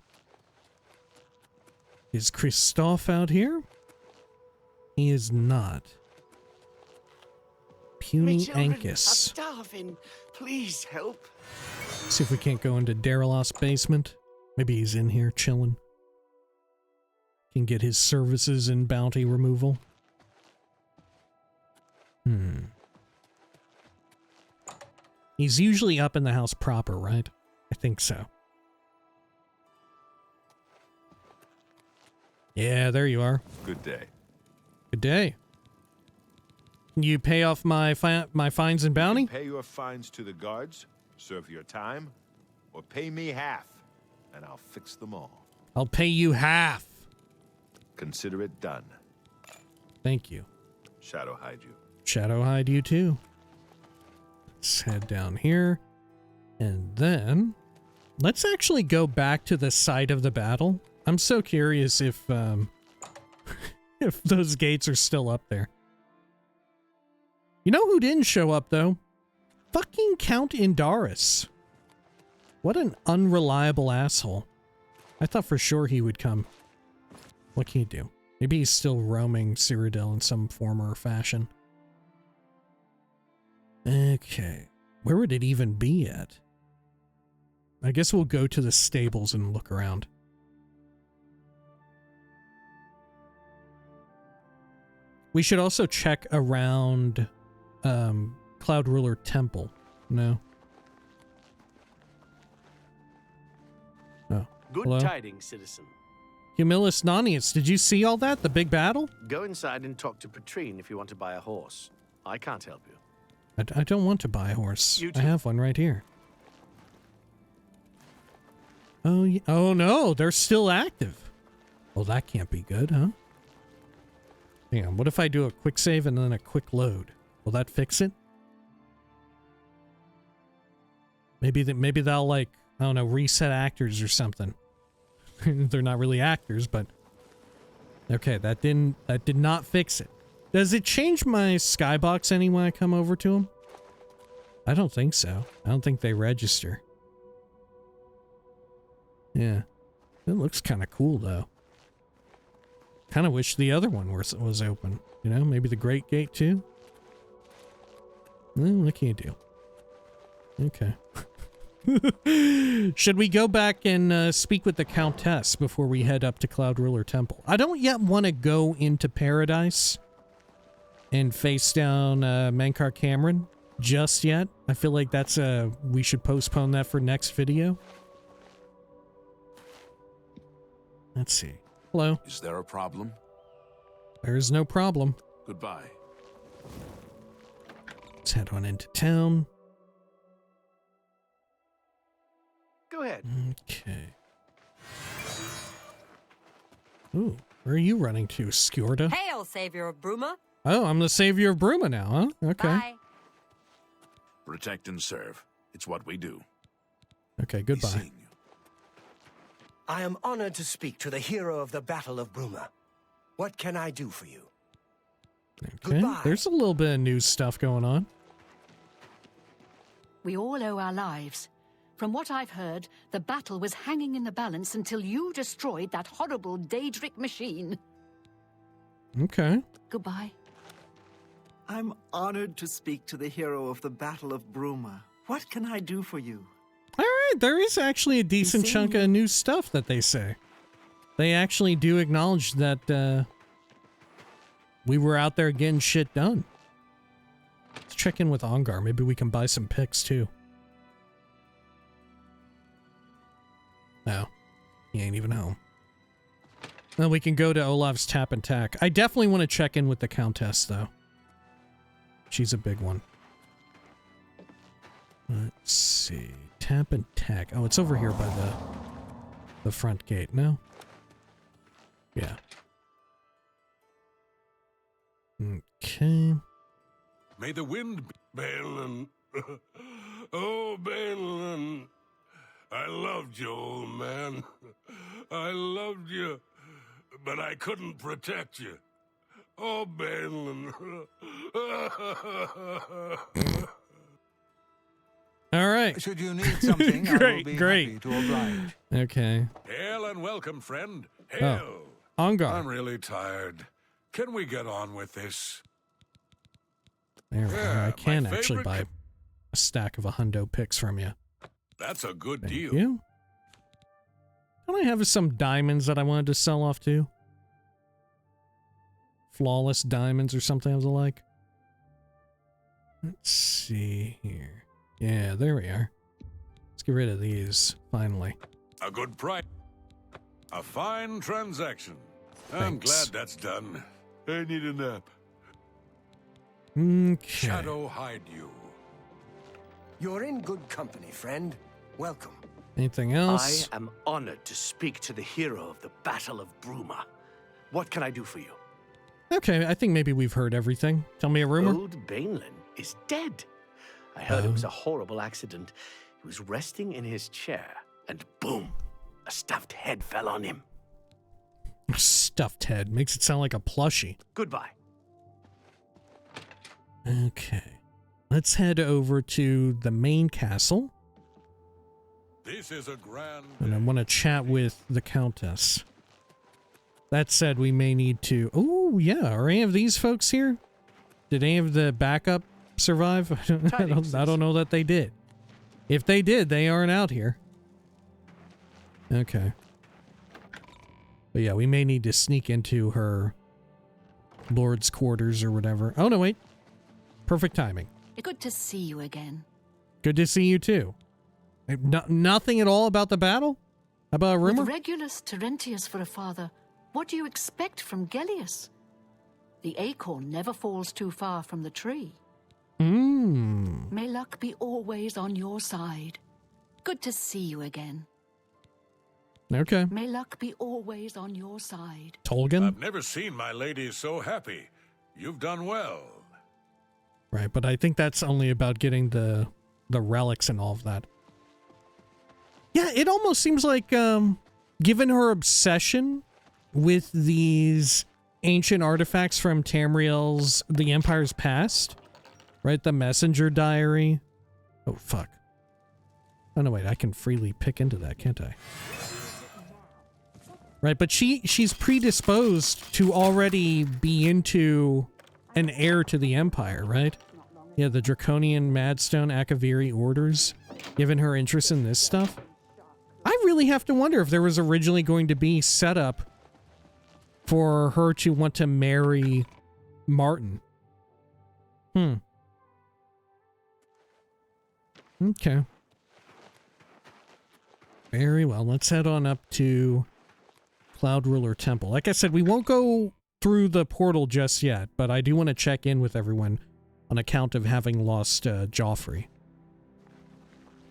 S1: is Christoph out here? He is not. Puny Ankus.
S8: Starving. Please help.
S1: See if we can't go into Darylos's basement. Maybe he's in here chilling. Can get his services in bounty removal. He's usually up in the house proper, right? I think so. Yeah, there you are.
S2: Good day.
S1: Good day. You pay off my fines and bounty?
S2: Pay your fines to the guards, serve your time, or pay me half, and I'll fix them all.
S1: I'll pay you half.
S2: Consider it done.
S1: Thank you.
S2: Shadow hide you.
S1: Shadow hide you too. Let's head down here. And then let's actually go back to the site of the battle. I'm so curious if if those gates are still up there. You know who didn't show up though? Fucking Count Indaris. What an unreliable asshole. I thought for sure he would come. What can you do? Maybe he's still roaming Cyrodiil in some form or fashion. Okay. Where would it even be at? I guess we'll go to the stables and look around. We should also check around Cloud Ruler Temple. No. Oh.
S8: Good
S1: Hello?
S8: tidings, citizen.
S1: Humilus Nonius, did you see all that? The big battle?
S8: Go inside and talk to Petrine if you want to buy a horse. I can't help you.
S1: I don't want to buy a horse.
S8: You
S1: I
S8: too.
S1: have one right here. Oh, oh no, they're still active. Well, that can't be good, huh? Hang on, what if I do a quick save and then a quick load? Will that fix it? Maybe they'll, like, I don't know, reset actors or something. They're not really actors, but okay, that did not fix it. Does it change my skybox any when I come over to them? I don't think so. I don't think they register. Yeah. It looks kind of cool though. Kind of wish the other one was open. You know, maybe the Great Gate too? Well, what can you do? Okay. Should we go back and speak with the Countess before we head up to Cloud Ruler Temple? I don't yet want to go into Paradise and face down Miscarcand just yet. I feel like that's we should postpone that for next video. Let's see. Hello.
S7: Is there a problem?
S1: There is no problem.
S7: Goodbye.
S1: Let's head on into town.
S8: Go ahead.
S1: Okay. Ooh, where are you running to, Skjorda?
S10: Hail, savior of Bruma.
S1: Oh, I'm the savior of Bruma now, huh? Okay.
S10: Bye.
S7: Protect and serve. It's what we do.
S1: Okay,
S7: Be
S1: goodbye.
S7: seeing you.
S11: I am honored to speak to the hero of the Battle of Bruma. What can I do for you?
S1: Okay,
S11: Goodbye.
S1: there's a little bit of new stuff going on.
S6: We all owe our lives. From what I've heard, the battle was hanging in the balance until you destroyed that horrible Daedric machine.
S1: Okay.
S6: Goodbye.
S12: I'm honored to speak to the hero of the Battle of Bruma. What can I do for you?
S1: All right, there is actually a decent chunk of new stuff that they say. They actually do acknowledge that we were out there getting shit done. Let's check in with Ongar. Maybe we can buy some picks too. No, he ain't even home. Then we can go to Olaf's Tap and Tack. I definitely want to check in with the Countess, though. She's a big one. Let's see. Tap and Tack. Oh, it's over here by the front gate. No? Yeah. Okay.
S4: May the wind Balin. Oh, Balin. I loved you, old man. I loved you, but I couldn't protect you. Oh, Balin.
S1: All right.
S5: Should you need something, I will be happy to oblige.
S1: Okay.
S4: Hail and welcome, friend. Hail.
S1: Oh, Ongar.
S4: I'm really tired. Can we get on with this?
S1: There we
S4: Yeah,
S1: are. I can
S4: my
S1: actually
S4: favorite
S1: buy a stack of $100 picks from you.
S4: That's a good
S1: Thank
S4: deal.
S1: you. Don't I have some diamonds that I wanted to sell off to? Flawless diamonds or something of the like? Let's see here. Yeah, there we are. Let's get rid of these, finally.
S4: A good price. A fine transaction. I'm
S1: Thanks.
S4: glad that's done. I need a nap.
S1: Okay.
S4: Shadow hide you.
S11: You're in good company, friend. Welcome.
S1: Anything else?
S8: I am honored to speak to the hero of the Battle of Bruma. What can I do for you?
S1: Okay, I think maybe we've heard everything. Tell me a rumor.
S8: Old Bainlin is dead. I heard it was a horrible accident. He was resting in his chair, and boom, a stuffed head fell on him.
S1: Stuffed head. Makes it sound like a plushie.
S8: Goodbye.
S1: Okay. Let's head over to the main castle.
S4: This is a grand.
S1: And I want to chat with the Countess. That said, we may need to... Oh, yeah. Are any of these folks here? Did any of the backup survive? I don't know that they did. If they did, they aren't out here. Okay. But yeah, we may need to sneak into her lord's quarters or whatever. Oh, no, wait. Perfect timing.
S6: Good to see you again.
S1: Good to see you, too. Nothing at all about the battle? About a rumor?
S6: With Regulus Terentius for a father, what do you expect from Gellius? The acorn never falls too far from the tree. May luck be always on your side. Good to see you again.
S1: Okay.
S6: May luck be always on your side.
S1: Tolgan?
S4: I've never seen my lady so happy. You've done well.
S1: Right, but I think that's only about getting the relics and all of that. Yeah, it almost seems like, given her obsession with these ancient artifacts from Tamriel's The Empire's Past, right? The messenger diary. Oh, fuck. Oh, no, wait, I can freely pick into that, can't I? Right, but she's predisposed to already be into an heir to the Empire, right? Yeah, the Draconian, Madstone, Akaviri orders, given her interest in this stuff. I really have to wonder if there was originally going to be set up for her to want to marry Martin. Okay. Very well. Let's head on up to Cloud Ruler Temple. Like I said, we won't go through the portal just yet, but I do want to check in with everyone on account of having lost Joffrey.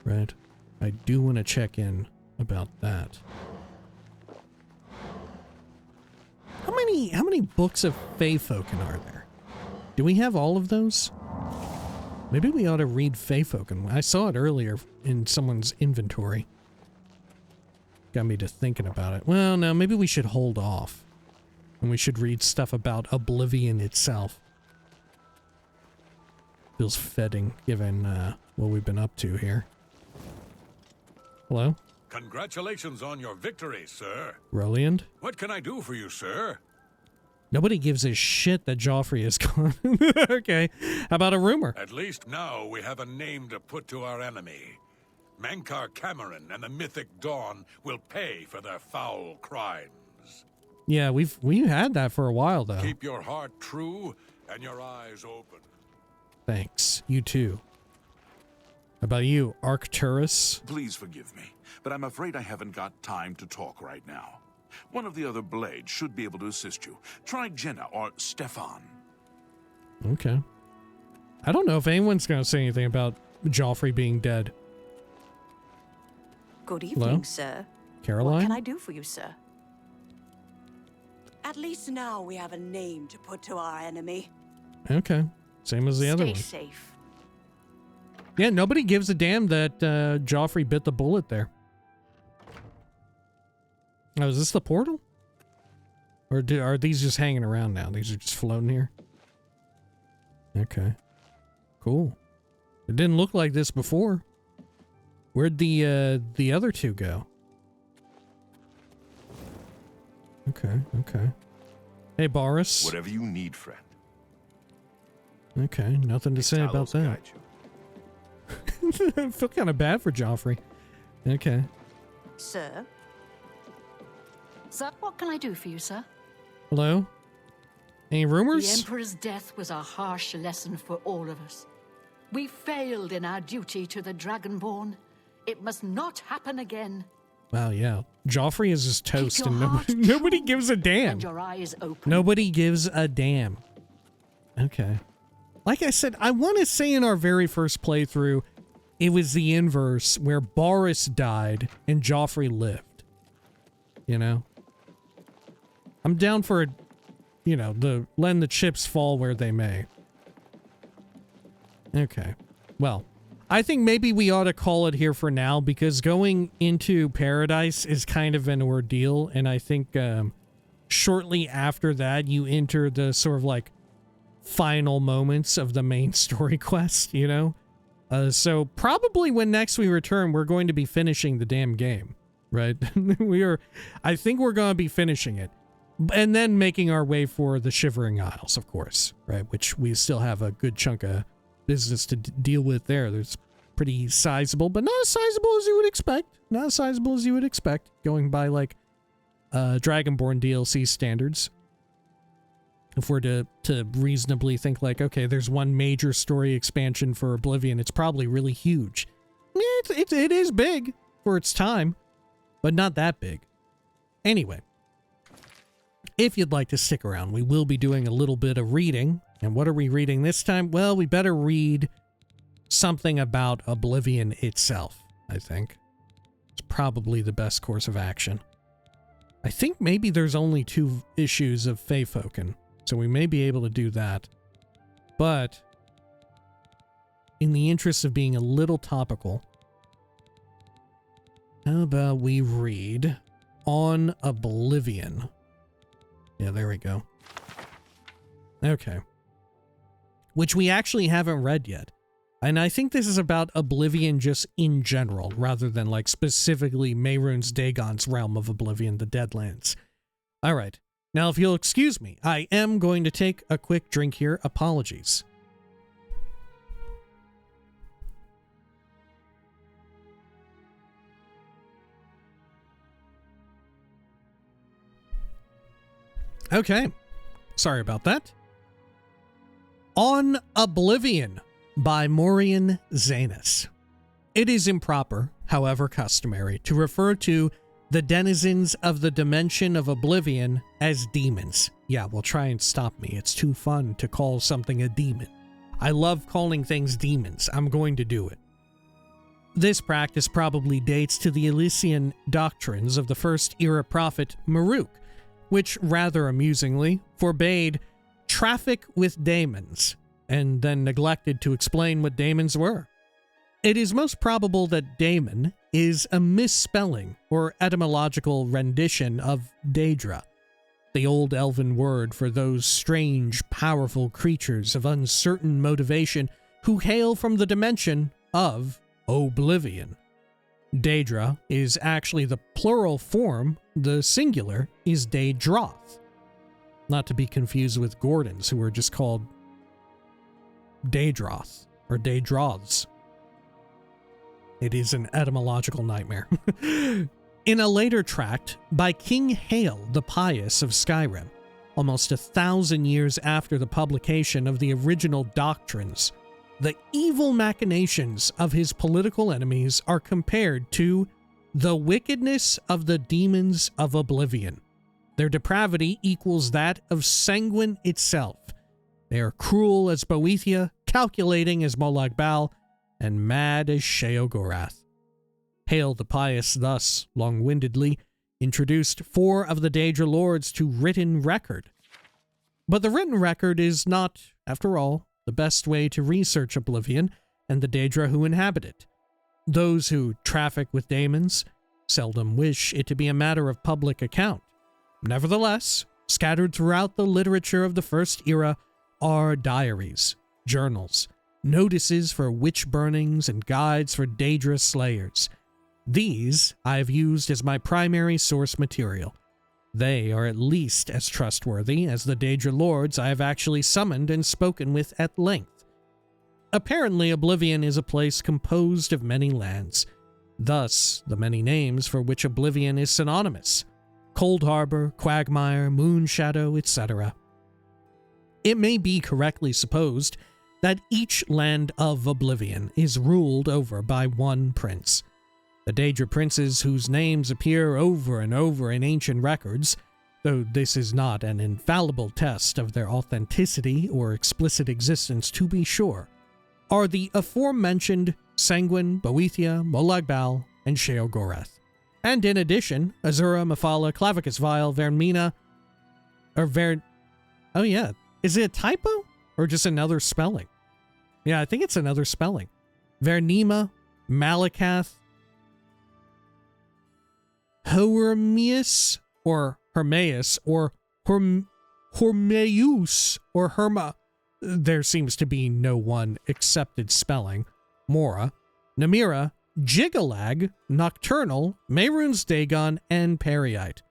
S1: Right. I do want to check in about that. How many books of Feyfolken are there? Do we have all of those? Maybe we ought to read Feyfolken. I saw it earlier in someone's inventory. Got me to thinking about it. Well, no, maybe we should hold off. And we should read stuff about Oblivion itself. Feels fitting, given what we've been up to here. Hello?
S4: Congratulations on your victory, sir.
S1: Roliand?
S4: What can I do for you, sir?
S1: Nobody gives a shit that Joffrey is gone. Okay. How about a rumor?
S4: At least now we have a name to put to our enemy. Miscarcand and the mythic Dawn will pay for their foul crimes.
S1: Yeah, we've had that for a while, though.
S4: Keep your heart true and your eyes open.
S1: Thanks. You too. How about you, Arcturus?
S7: Please forgive me, but I'm afraid I haven't got time to talk right now. One of the other blades should be able to assist you. Try Jenna or Stefan.
S1: Okay. I don't know if anyone's going to say anything about Joffrey being dead.
S10: Good evening,
S1: Hello?
S10: sir.
S1: Caroline?
S10: What can I do for you, sir?
S13: At least now we have a name to put to our enemy.
S1: Okay. Same as the other one.
S10: Stay safe.
S1: Yeah, nobody gives a damn that Joffrey bit the bullet there. Oh, is this the portal? Or are these just hanging around now? These are just floating here? Okay. Cool. It didn't look like this before. Where'd the other two go? Okay, okay. Hey, Boris.
S2: Whatever you need, friend.
S1: Okay, nothing to say about that. I feel kind of bad for Joffrey. Okay.
S10: Sir?
S6: Sir, what can I do for you, sir?
S1: Hello? Any rumors?
S6: The Emperor's death was a harsh lesson for all of us. We failed in our duty to the Dragonborn. It must not happen again.
S1: Wow, yeah. Joffrey is just toast
S6: Keep your
S1: and
S6: heart
S1: nobody
S6: true
S1: gives a damn.
S6: And your eyes open.
S1: Nobody gives a damn. Okay. Like I said, I want to say in our very first playthrough, it was the inverse where Boris died and Joffrey lived. You know? I'm down for, you know, letting the chips fall where they may. Okay. Well, I think maybe we ought to call it here for now because going into Paradise is kind of an ordeal. And I think shortly after that, you enter the sort of like final moments of the main story quest, you know? So probably when next we return, we're going to be finishing the damn game, right? I think we're going to be finishing it. And then making our way for the Shivering Isles, of course, right? Which we still have a good chunk of business to deal with there. There's pretty sizable, but not as sizable as you would expect. Not as sizable as you would expect, going by like Dragonborn DLC standards. If we're to reasonably think like, okay, there's one major story expansion for Oblivion, it's probably really huge. Yeah, it is big for its time, but not that big. Anyway, if you'd like to stick around, we will be doing a little bit of reading. And what are we reading this time? Well, we better read something about Oblivion itself, I think. It's probably the best course of action. I think maybe there's only 2 issues of Feyfolken, so we may be able to do that. But in the interest of being a little topical, how about we read On Oblivion? Yeah, there we go. Okay. Which we actually haven't read yet. And I think this is about Oblivion just in general, rather than like specifically Mehrunes Dagon's realm of Oblivion, the Deadlands. All right. Now, if you'll excuse me, I am going to take a quick drink here. Apologies. Okay. Sorry about that. On Oblivion by Maurian Zanus. It is improper, however customary, to refer to the denizens of the dimension of Oblivion as demons. Yeah, well, try and stop me. It's too fun to call something a demon. I love calling things demons. I'm going to do it. This practice probably dates to the Elysian doctrines of the first-era prophet Maruk, which, rather amusingly, forbade traffic with daemons, and then neglected to explain what daemons were. It is most probable that daemon is a misspelling or etymological rendition of Daedra, the old elven word for those strange, powerful creatures of uncertain motivation who hail from the dimension of Oblivion. Daedra is actually the plural form, the singular is Daedroth. Not to be confused with Gordons, who are just called Daedroth or Daedroths. It is an etymological nightmare. In a later tract by King Hael the Pious of Skyrim, almost 1,000 years after the publication of the original doctrines, the evil machinations of his political enemies are compared to the wickedness of the demons of Oblivion. Their depravity equals that of Sanguine itself. They are cruel as Boethia, calculating as Molag Bal, and mad as Sheogorath. Hael the Pious thus, long-windedly, introduced 4 of the Daedra lords to written record. But the written record is not, after all, the best way to research Oblivion and the Daedra who inhabit it. Those who traffic with daemons seldom wish it to be a matter of public account. Nevertheless, scattered throughout the literature of the First Era are diaries, journals, notices for witch burnings, and guides for Daedra slayers. These I have used as my primary source material. They are at least as trustworthy as the Daedra lords I have actually summoned and spoken with at length. Apparently, Oblivion is a place composed of many lands, thus the many names for which Oblivion is synonymous: Cold Harbor, Quagmire, Moonshadow, etc. It may be correctly supposed that each land of Oblivion is ruled over by one prince. The Daedra princes whose names appear over and over in ancient records, though this is not an infallible test of their authenticity or explicit existence to be sure, are the aforementioned Sanguine, Boethia, Molag Bal, and Sheogorath. And in addition, Azura, Mephala, Clavicus Vile, Vermina, oh yeah, is it a typo? Or just another spelling? Yeah, I think it's another spelling. Vernima, Malakath, Hermeus, or Hermeus, or Hormeus, or Herma. There seems to be no one accepted spelling. Mora, Namira, Jigalag, Nocturnal, Mehrunes Dagon, and Periite.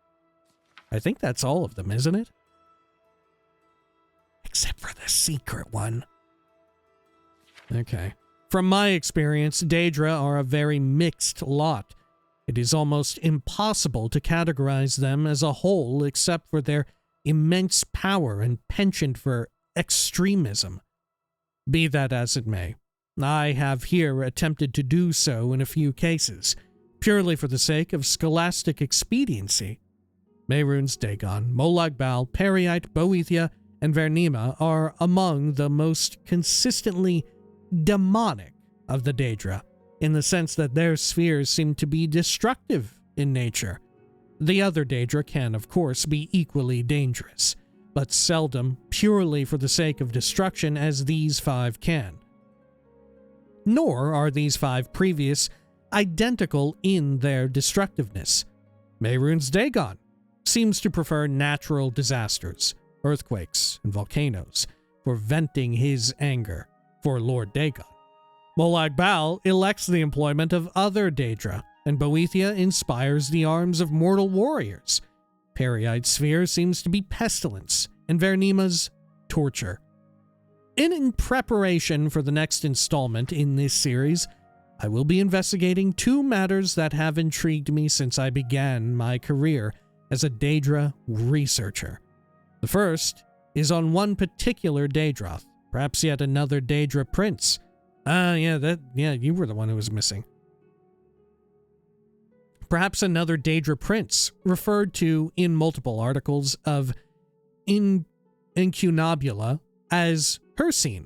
S1: I think that's all of them, isn't it? Except for the secret one. Okay. From my experience, Daedra are a very mixed lot. It is almost impossible to categorize them as a whole except for their immense power and penchant for extremism. Be that as it may, I have here attempted to do so in a few cases, purely for the sake of scholastic expediency. Mehrunes Dagon, Molag Bal, Periite, Boethia, and Vernima are among the most consistently demonic of the Daedra, in the sense that their spheres seem to be destructive in nature. The other Daedra can, of course, be equally dangerous, but seldom purely for the sake of destruction as these 5 can. Nor are these 5 previous identical in their destructiveness. Mehrunes Dagon seems to prefer natural disasters, earthquakes and volcanoes, for venting his anger for Lord Dagon. Molag Bal elects the employment of other Daedra, and Boethia inspires the arms of mortal warriors. Periite's sphere seems to be pestilence, and Vernima's torture. In preparation for the next installment in this series, I will be investigating 2 matters that have intrigued me since I began my career as a Daedra researcher. The first is on one particular Daedroth, perhaps yet another Daedra prince. You were the one who was missing. Perhaps another Daedra prince, referred to in multiple articles of Incunabula as Hircine.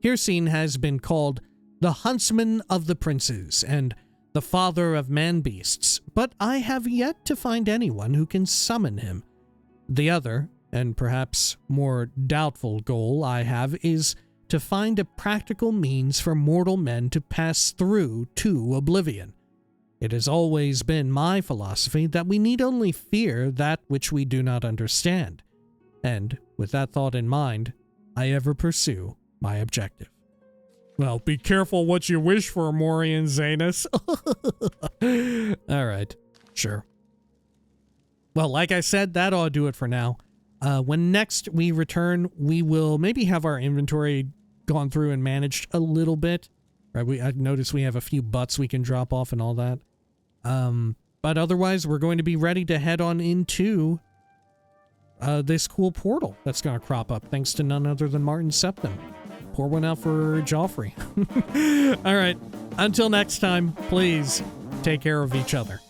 S1: Hircine has been called the huntsman of the princes and the father of man-beasts, but I have yet to find anyone who can summon him. The other, and perhaps more doubtful goal I have is to find a practical means for mortal men to pass through to Oblivion. It has always been my philosophy that we need only fear that which we do not understand, and with that thought in mind, I ever pursue my objective. Well, be careful what you wish for, Morian Zanus. All right, sure. Well, like I said, that ought to do it for now. When next we return, we will maybe have our inventory gone through and managed a little bit. Right? I noticed we have a few butts we can drop off and all that. But otherwise, we're going to be ready to head on into this cool portal that's going to crop up, thanks to none other than Martin Septim. Pour one out for Joffrey. All right. Until next time, please take care of each other.